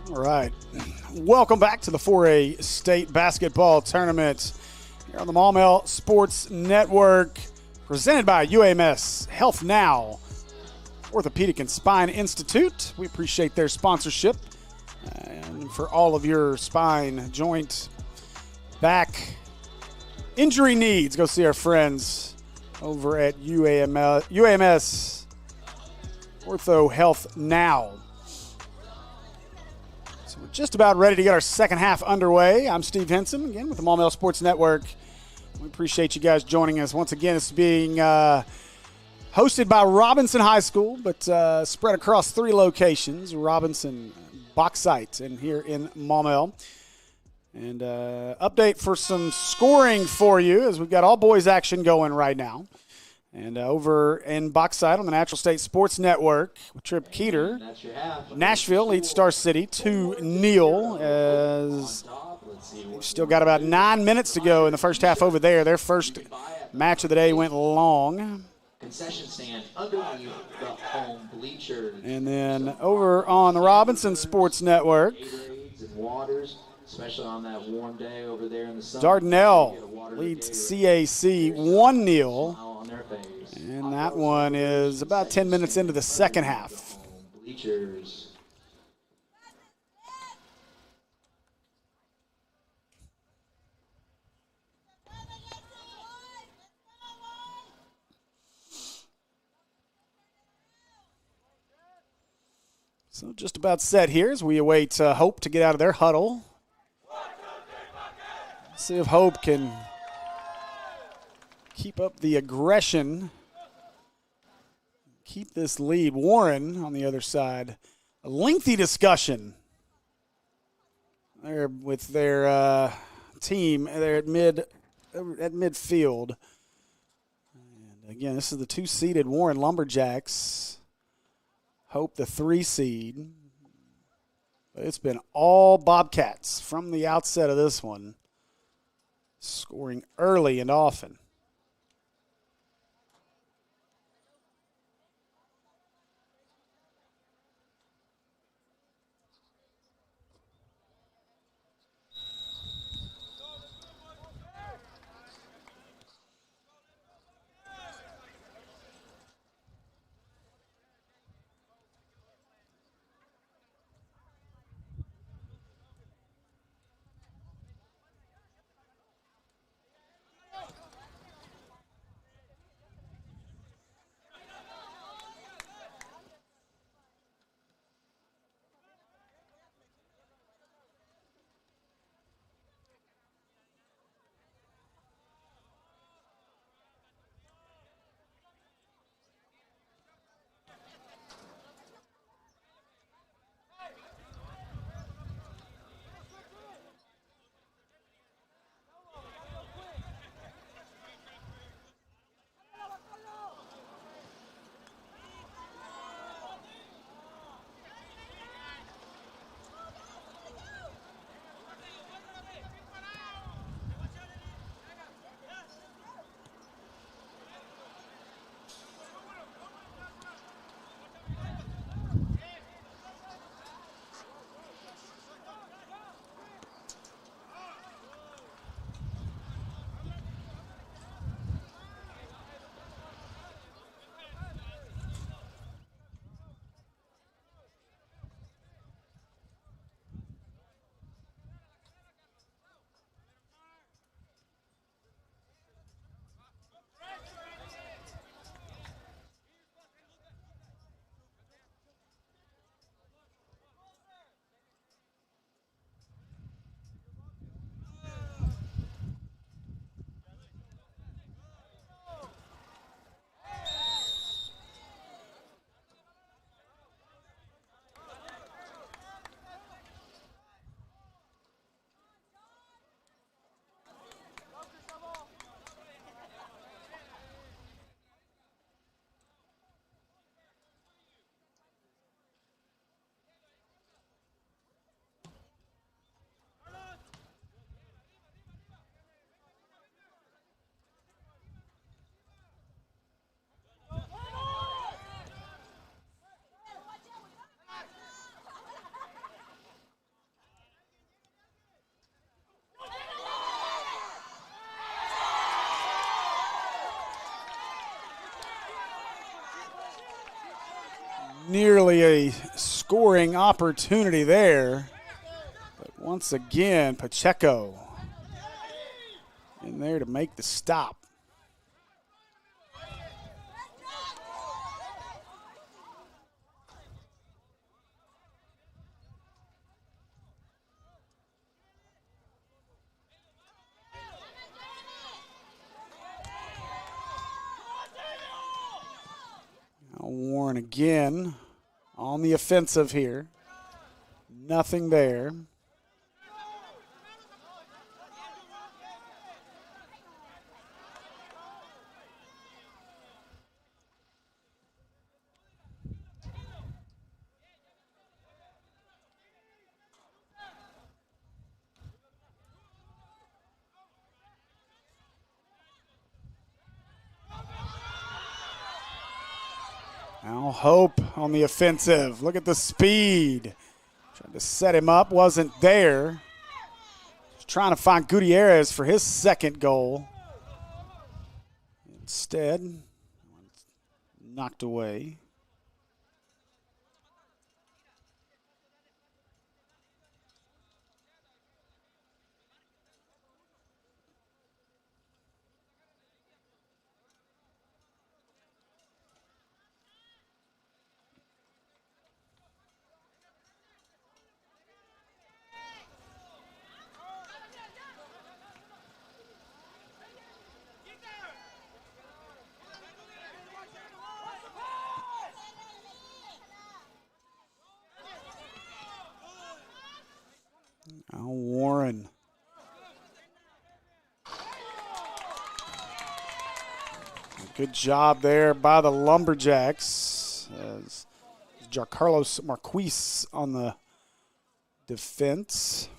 All right. Welcome back to the 4A State Basketball Tournament here on the Maumelle Sports Network, presented by UAMS Health Now, Orthopedic and Spine Institute. We appreciate their sponsorship. And for all of your spine, joint, back, injury needs, go see our friends over at UAMS Ortho Health Now. So we're just about ready to get our second half underway. I'm Steve Henson, again, with the Maumelle Sports Network. We appreciate you guys joining us. Once again, it's being hosted by Robinson High School, but spread across 3 locations, Robinson, Bauxite, and here in Maumelle. And update for some scoring for you, as we've got all boys action going right now. And over in Bauxite on the Natural State Sports Network with Trip Keeter, Nashville leads Star City 2-0 as we've still got about 9 minutes to go in the first half over there. Their first match of the day went long. Concession stand underneath the home bleachers. And then over on the Robinson Sports Network, Gatorades and waters, especially on that warm day over there in the sun. Dardanelle leads CAC 1-0. On their face. And that one is about 10 minutes into the second half. Bleachers. So just about set here as we await Hope to get out of their huddle. Let's see if Hope can keep up the aggression, keep this lead. Warren on the other side. A lengthy discussion there with their team there at midfield. And again, this is the 2-seeded Warren Lumberjacks. Hope the 3 seed. But it's been all Bobcats from the outset of this one, scoring early and often. nearly a scoring opportunity there. But once again, Pacheco in there to make the stop. Now Warren again on the offensive here. Nothing there. Now Hope on the offensive. Look at the speed. Trying to set him up, wasn't there. Just trying to find Gutierrez for his second goal. Instead, knocked away. Now Warren. Good job there by the Lumberjacks. As Carlos Marquise on the defense.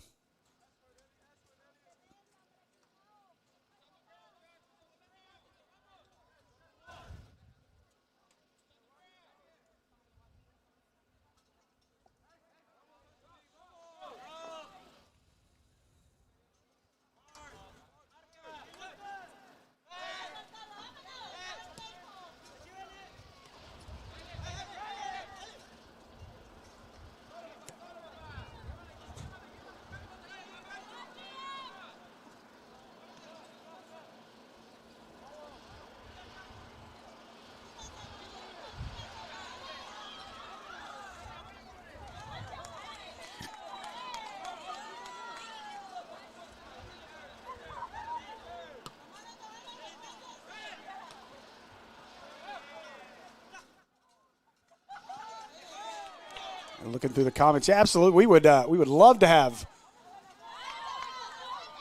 Looking through the comments, yeah, absolutely. We would love to have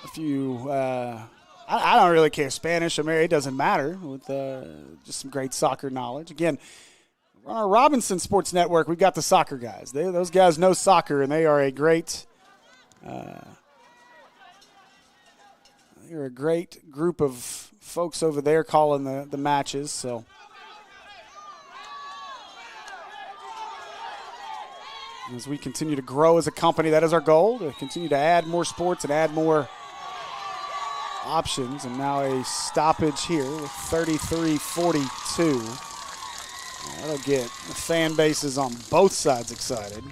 a few. I don't really care Spanish, American. It doesn't matter. With just some great soccer knowledge. Again, on our Robinson Sports Network, we've got the soccer guys. Those guys know soccer, and they are a great. They're a great group of folks over there calling the matches. So. As we continue to grow as a company, that is our goal, to continue to add more sports and add more options. And now a stoppage here with 33-42. That'll get the fan bases on both sides excited.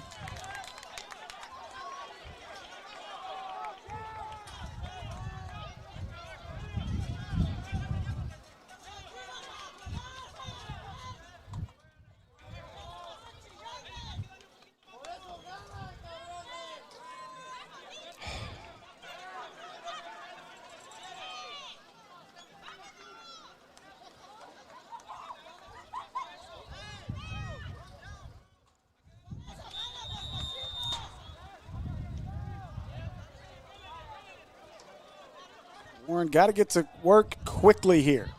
Warren got to get to work quickly here.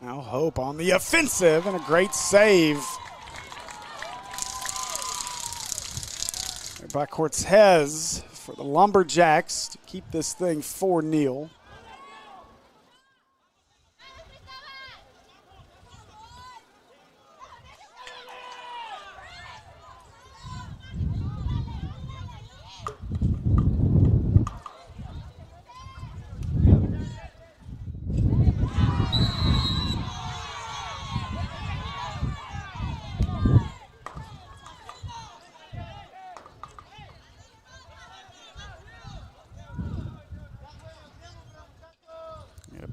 Now Hope on the offensive and a great save by Cortez for the Lumberjacks to keep this thing 4-0.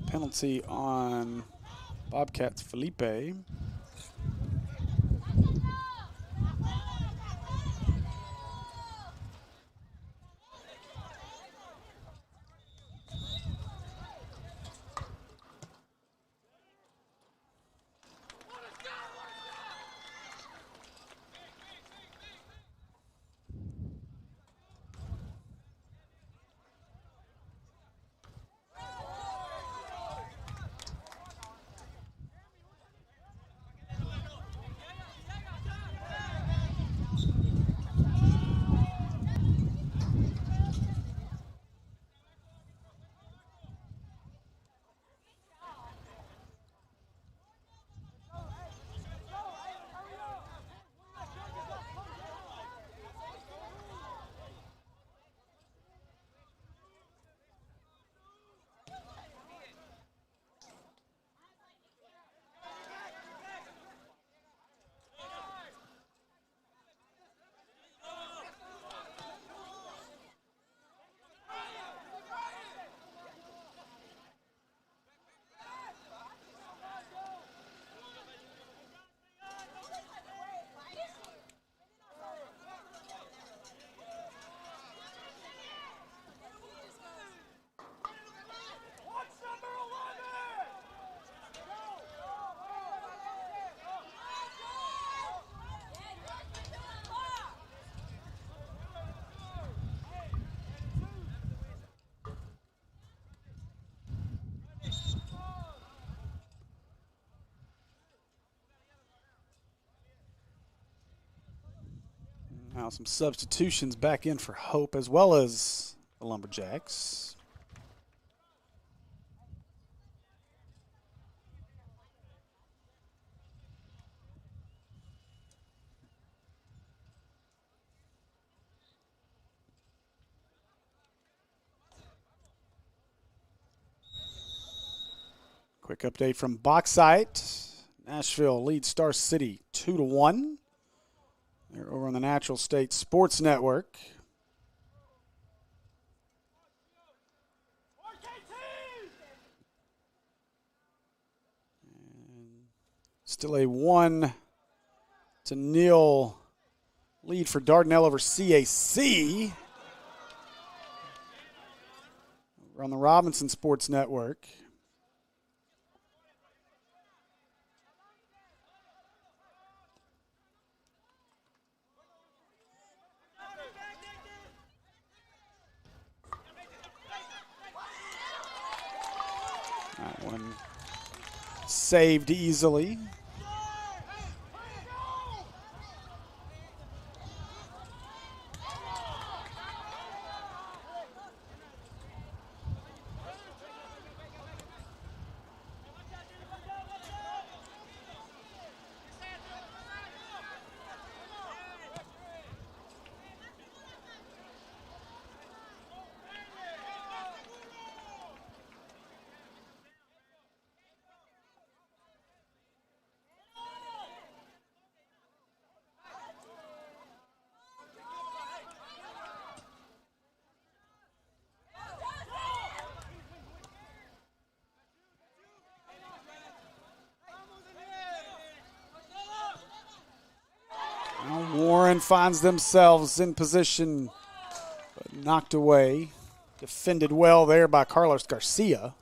Penalty on Bobcats Felipe. Now some substitutions back in for Hope as well as the Lumberjacks. Quick update from Bauxite. Nashville leads Star City 2-1. They're over on the Natural State Sports Network. And still a 1-0 lead for Dardanelle over CAC. We're on the Robinson Sports Network. That one saved easily. Warren finds themselves in position, but knocked away. Defended well there by Carlos Garcia.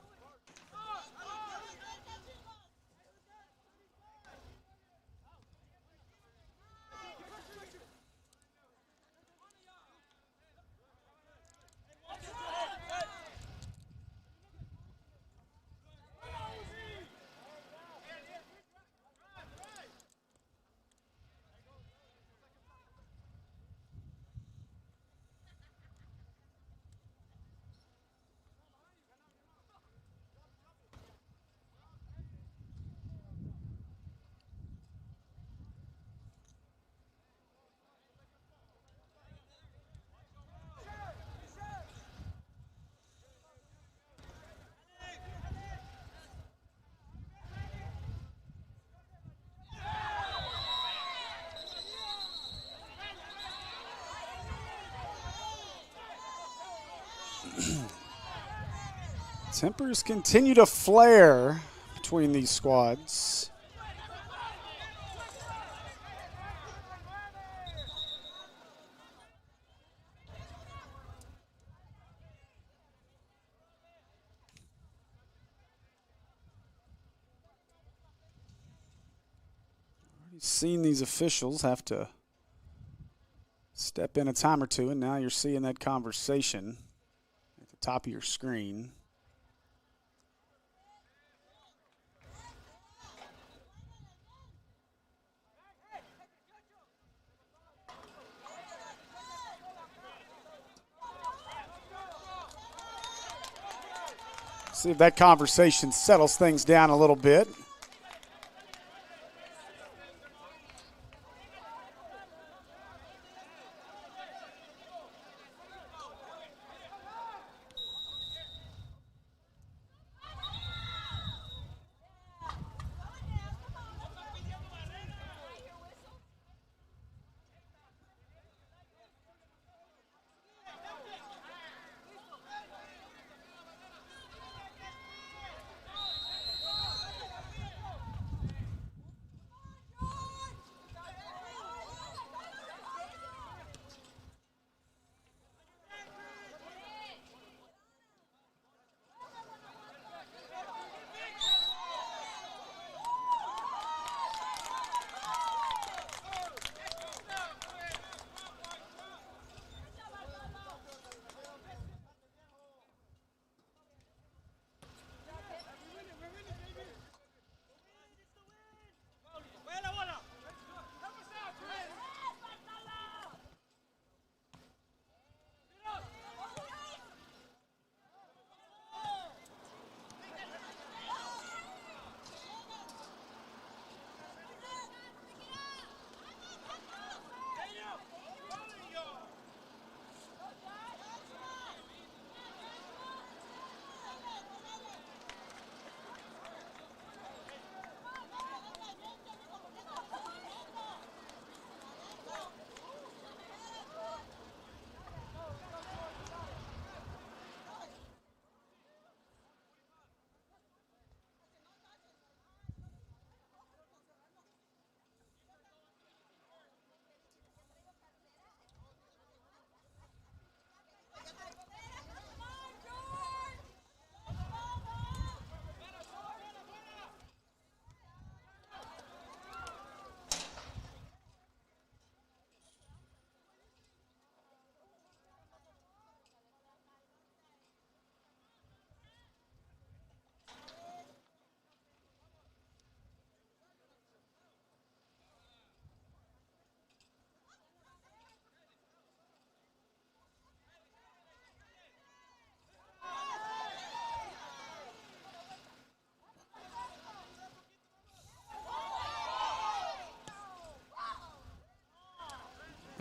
Tempers continue to flare between these squads. Already seen these officials have to step in a time or two, and now you're seeing that conversation at the top of your screen. See if that conversation settles things down a little bit.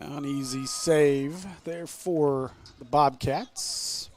An easy save there for the Bobcats.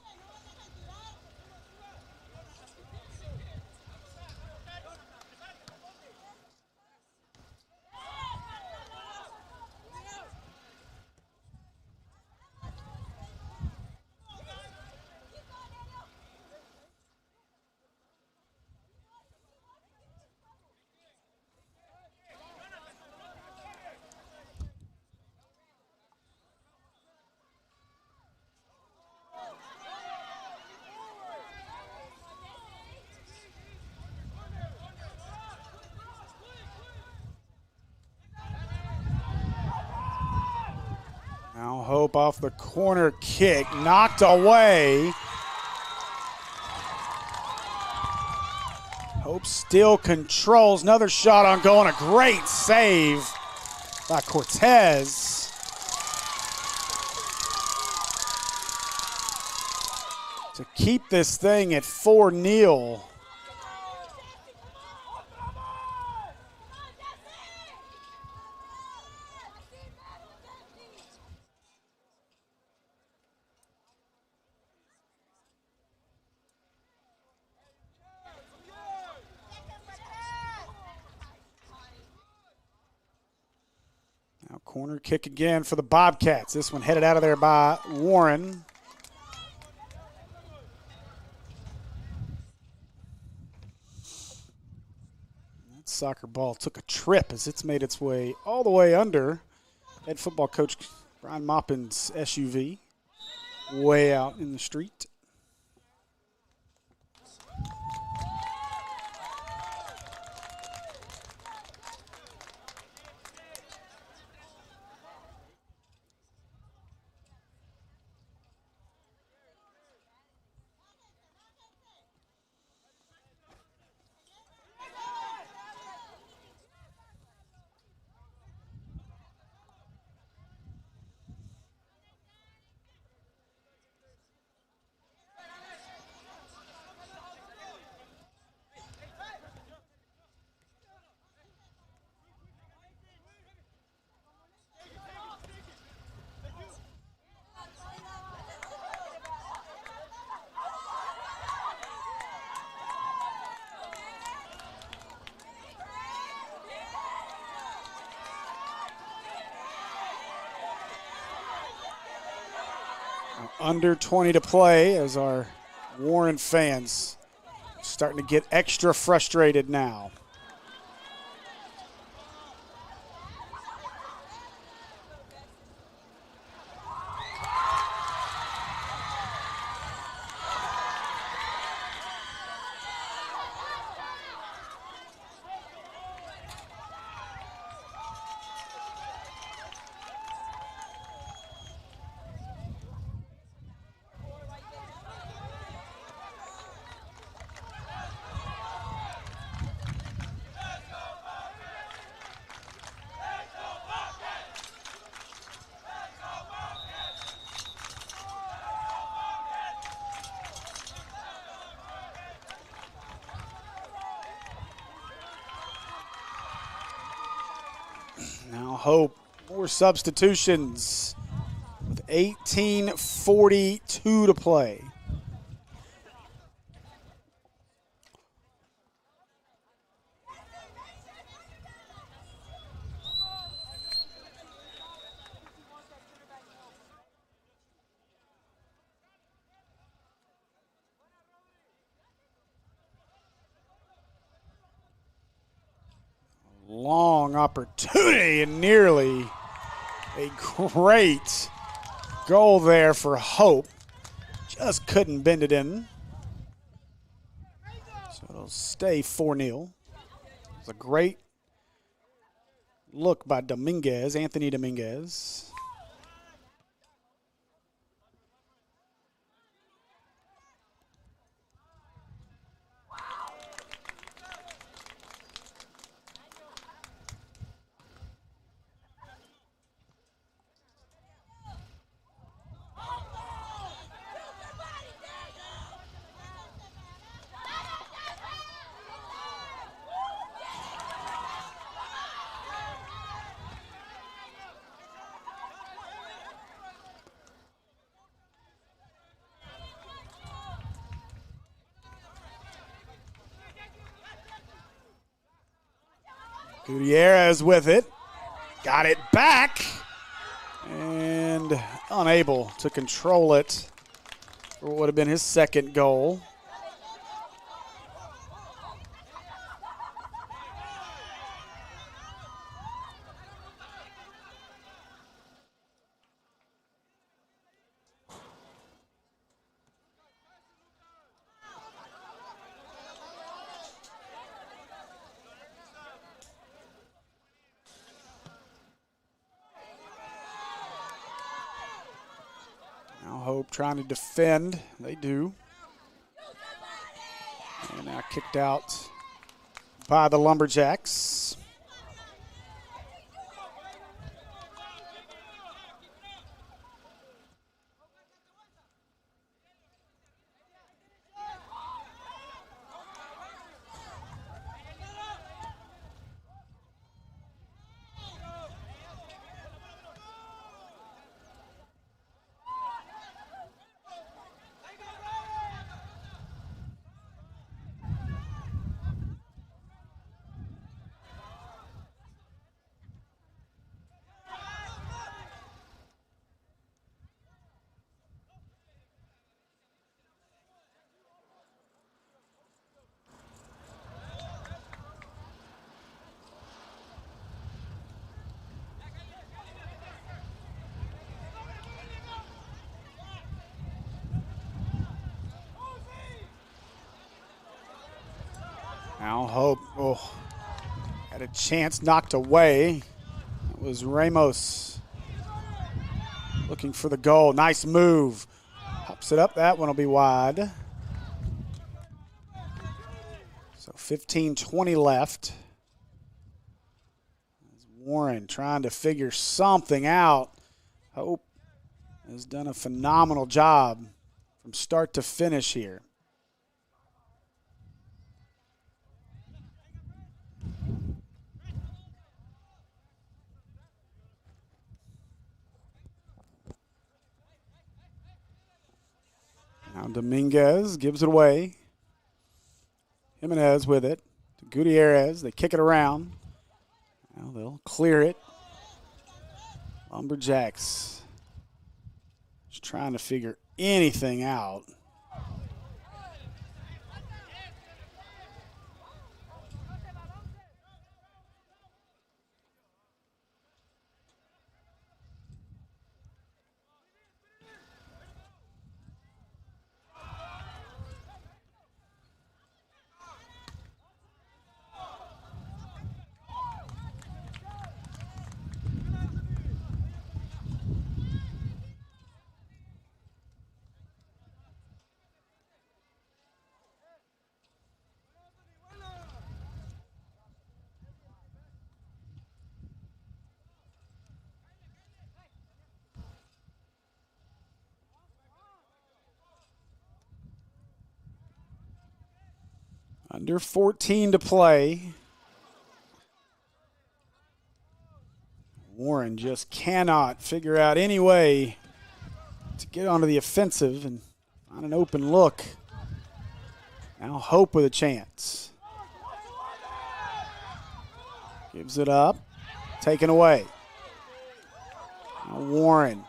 Now Hope off the corner kick, knocked away. Hope still controls. Another shot on goal and a great save by Cortez. To keep this thing at 4-0. Now corner kick again for the Bobcats. This one headed out of there by Warren. soccer ball took a trip as it's made its way all the way under head football coach Brian Maupin's SUV, way out in the street. Under 20 to play as our Warren fans starting to get extra frustrated now. Now Hope, more substitutions with 18:42 to play. Long opportunity and nearly a great goal there for Hope. Just couldn't bend it in. So it'll stay 4-0. It's a great look by Dominguez, Anthony Dominguez. Gutierrez with it. Got it back. And unable to control it for what would have been his second goal. Hope trying to defend. They do. And now kicked out by the Lumberjacks. Now Hope, had a chance knocked away. That was Ramos looking for the goal. Nice move. Pops it up. That one will be wide. So 15-20 left. Warren trying to figure something out. Hope has done a phenomenal job from start to finish here. Now Dominguez gives it away. Jimenez with it to Gutierrez. They kick it around. Now they'll clear it. Lumberjacks just trying to figure anything out. Under 14 to play. Warren just cannot figure out any way to get onto the offensive and find an open look. Now Hope with a chance. Gives it up. Taken away. Now Warren.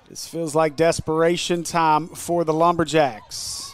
This feels like desperation time for the Lumberjacks.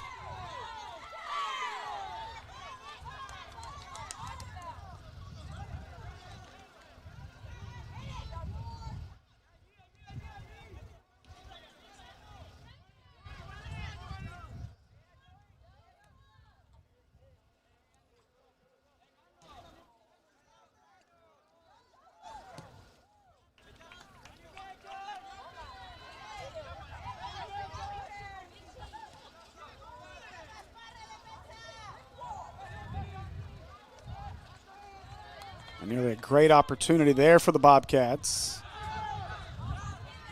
Nearly a great opportunity there for the Bobcats.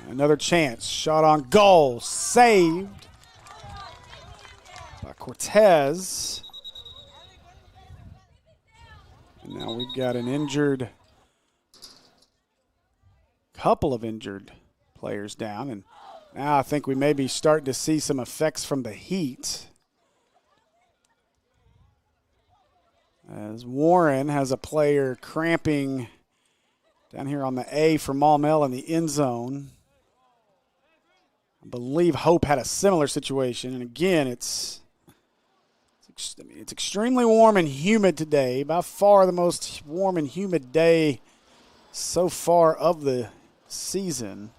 Another chance. Shot on goal. Saved by Cortez. And now we've got an couple of injured players down. And now I think we may be starting to see some effects from the heat. As Warren has a player cramping down here on the A for Maumelle in the end zone. I believe Hope had a similar situation. And again, it's extremely warm and humid today. By far the most warm and humid day so far of the season.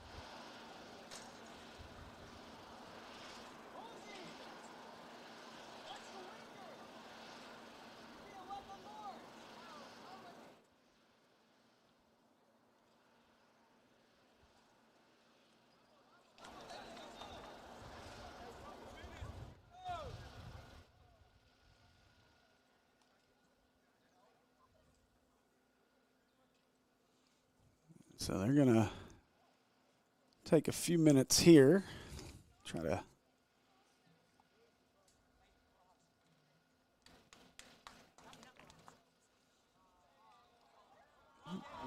So they're going to take a few minutes here, try to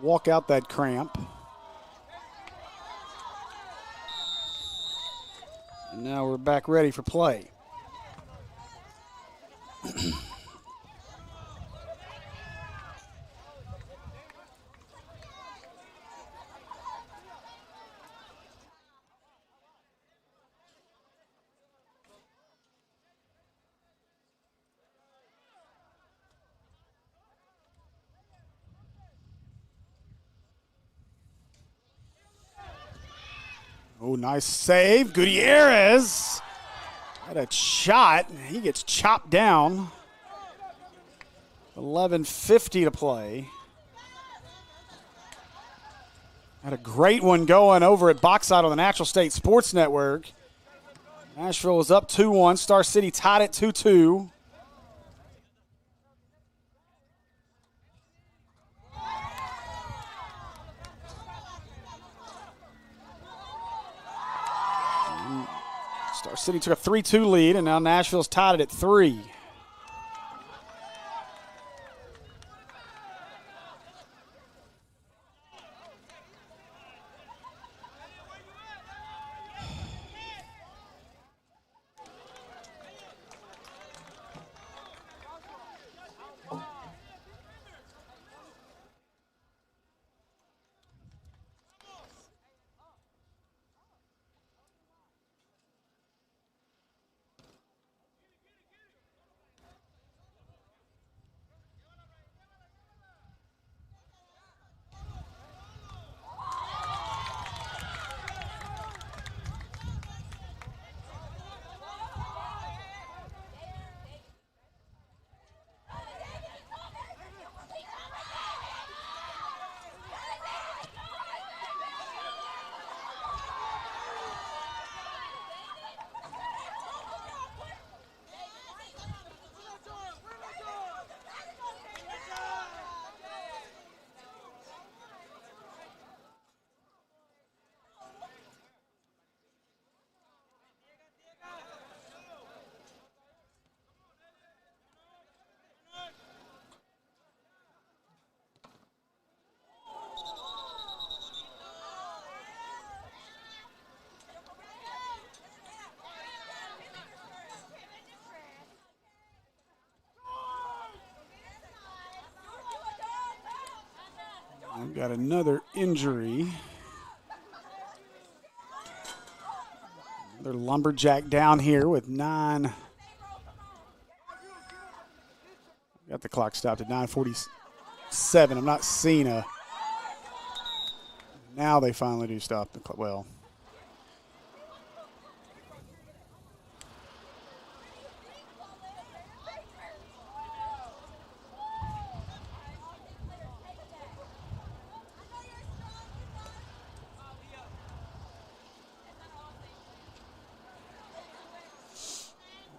walk out that cramp. And now we're back ready for play. Oh, nice save. Gutierrez had a shot. He gets chopped down. 11:50 to play. Had a great one going over at Bauxite on the Natural State Sports Network. Nashville was up 2-1. Star City tied at 2-2. Star City took a 3-2 lead, and now Nashville's tied it at 3. I've got another injury. Another Lumberjack down here with 9. Got the clock stopped at 9:47. I'm not seeing a. Now they finally do stop the clock. Well.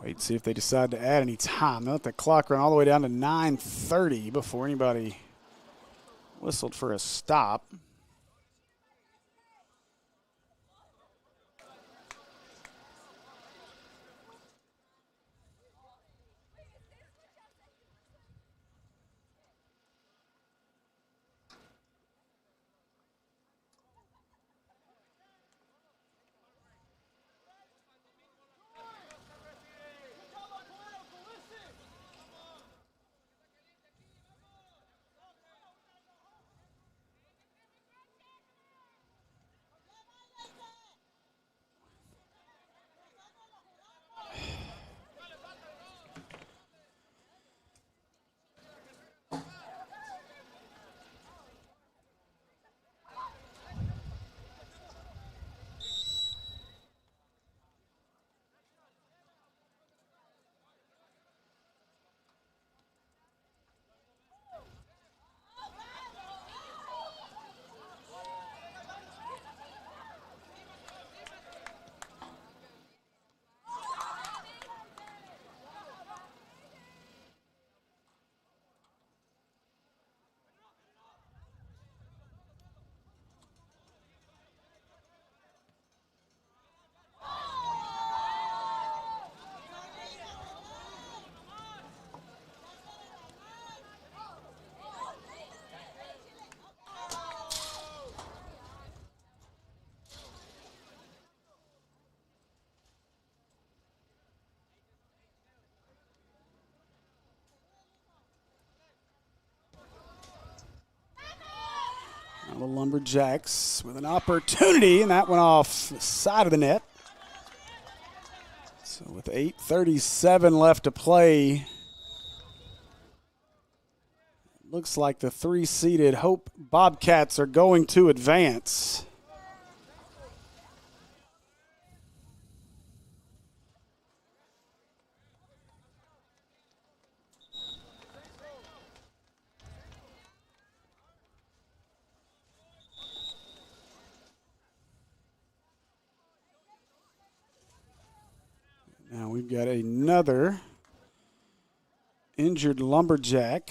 Wait, see if they decide to add any time. They let the clock run all the way down to 9:30 before anybody whistled for a stop. The Lumberjacks with an opportunity, and that went off the side of the net. So with 8:37 left to play, looks like the 3-seeded Hope Bobcats are going to advance. We've got another injured Lumberjack.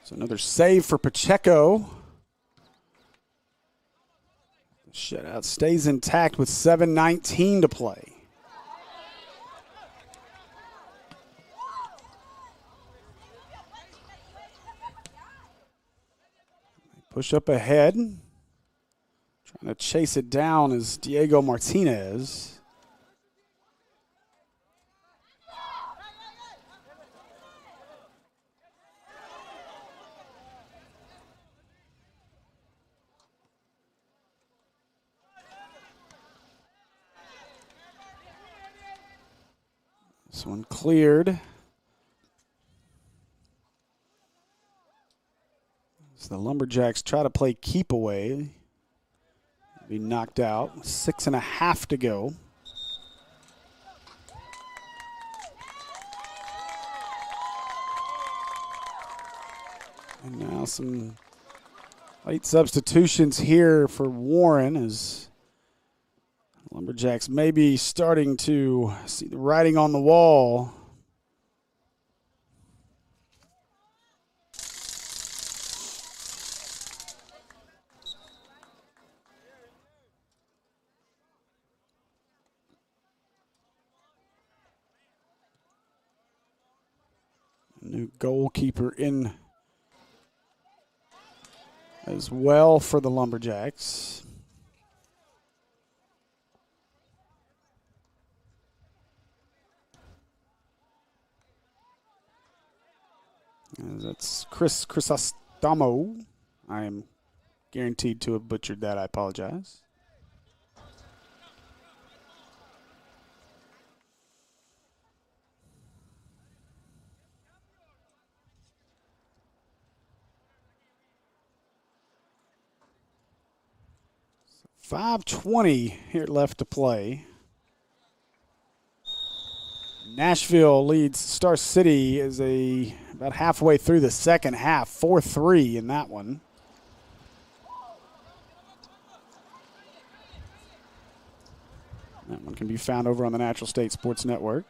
So another save for Pacheco. The shutout stays intact with 7:19 to play. Push up ahead. Trying to chase it down is Diego Martinez. This one cleared. As the Lumberjacks try to play keep away. Be knocked out. 6.5 to go. And now some late substitutions here for Warren as Lumberjacks may be starting to see the writing on the wall. New goalkeeper in as well for the Lumberjacks. That's Chris Crisostamo. I am guaranteed to have butchered that. I apologize. So 5:20 here left to play. Nashville leads Star City as about halfway through the second half, 4-3 in that one. That one can be found over on the Natural State Sports Network.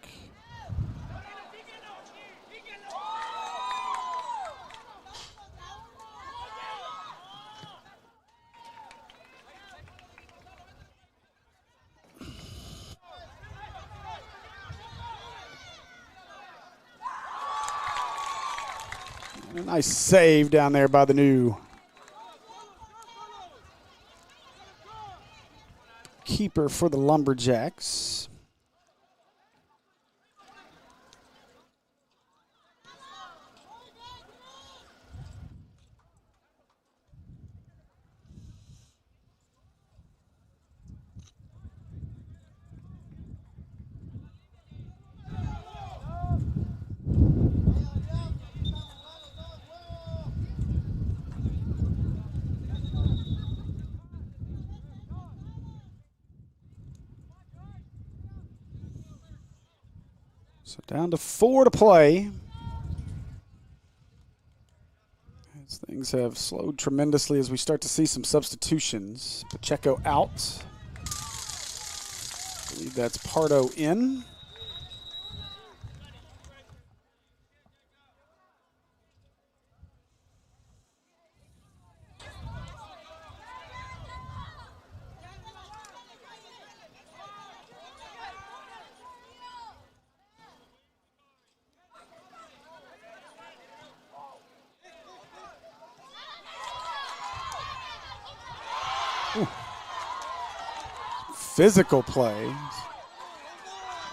A nice save down there by the new keeper for the Lumberjacks. So down to 4 to play. As things have slowed tremendously as we start to see some substitutions. Pacheco out. I believe that's Pardo in. Physical play.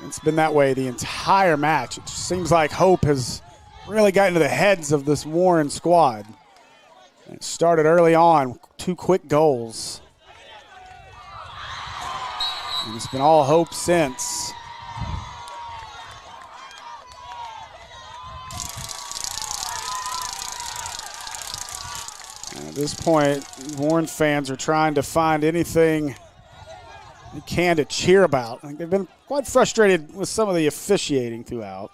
It's been that way the entire match. It seems like Hope has really gotten to the heads of this Warren squad. It started early on, 2 quick goals. And it's been all Hope since. And at this point, Warren fans are trying to find anything they can to cheer about. I think they've been quite frustrated with some of the officiating throughout.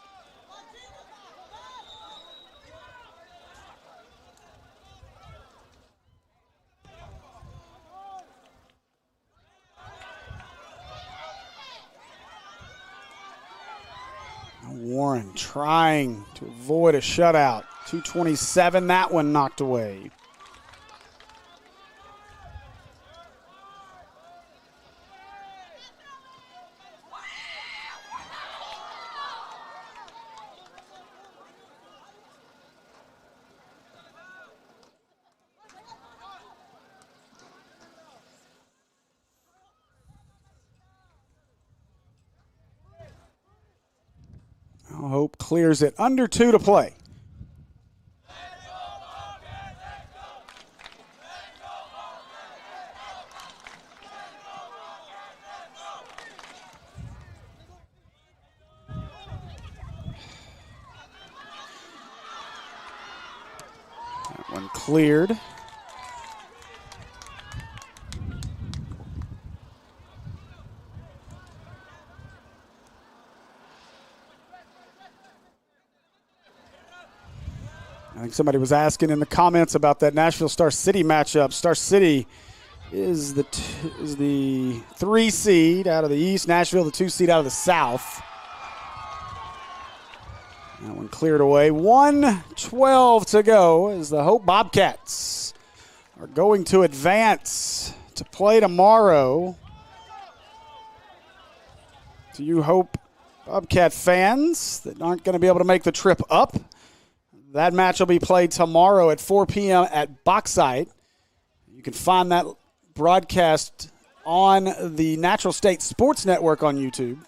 Warren trying to avoid a shutout. 2:27, that one knocked away. Hope clears it. Under 2 to play. That one cleared. I think somebody was asking in the comments about that Nashville Star City matchup. Star City is the 3 seed out of the East. Nashville, the 2 seed out of the South. That one cleared away. 1:12 to go as the Hope Bobcats are going to advance to play tomorrow. To you Hope Bobcat fans that aren't going to be able to make the trip up, that match will be played tomorrow at 4 p.m. at Bauxite. You can find that broadcast on the Natural State Sports Network on YouTube.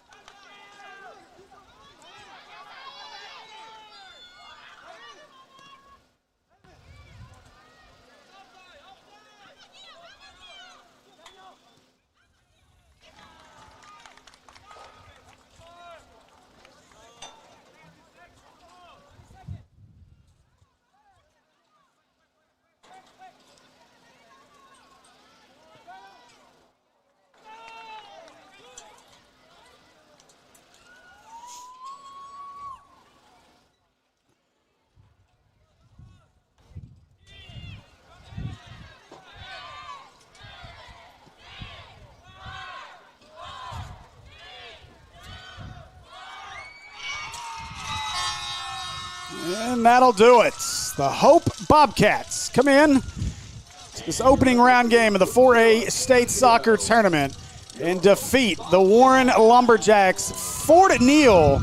And that'll do it. The Hope Bobcats come in to this opening round game of the 4A State Soccer Tournament and defeat the Warren Lumberjacks 4-0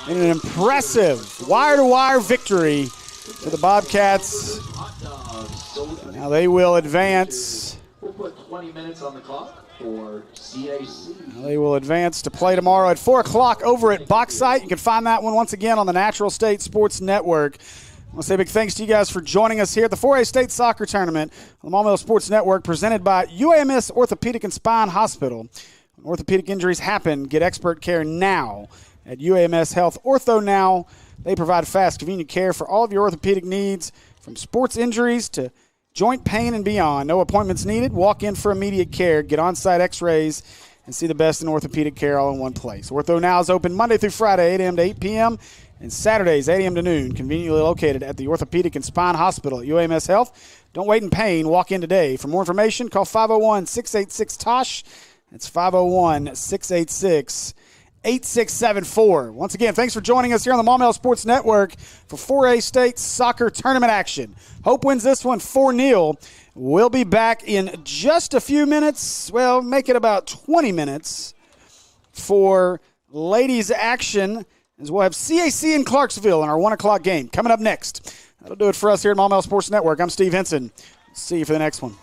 in an impressive wire-to-wire victory for the Bobcats. Now they will advance. We'll put 20 minutes on the clock for CAC. Now they will advance to play tomorrow at 4 o'clock over at Bauxite. You can find that one once again on the Natural State Sports Network. I want to say a big thanks to you guys for joining us here at the 4A State Soccer Tournament on the Maumelle Sports Network, presented by UAMS Orthopedic and Spine Hospital. When orthopedic injuries happen, get expert care now at UAMS Health Ortho Now. They provide fast, convenient care for all of your orthopedic needs, from sports injuries to joint pain and beyond. No appointments needed. Walk in for immediate care, get on-site x-rays, and see the best in orthopedic care all in one place. Ortho Now is open Monday through Friday, 8 a.m. to 8 p.m., and Saturdays, 8 a.m. to noon, conveniently located at the Orthopedic and Spine Hospital at UAMS Health. Don't wait in pain. Walk in today. For more information, call 501-686-TOSH. That's 501-686-8674. Once again, thanks for joining us here on the Maumelle Sports Network for 4A State Soccer Tournament action. Hope wins this one 4-0. We'll be back in just a few minutes. Well, make it about 20 minutes for ladies action, as we'll have CAC in Clarksville in our 1 o'clock game coming up next. That'll do it for us here at Maumelle Sports Network. I'm Steve Henson. See you for the next one.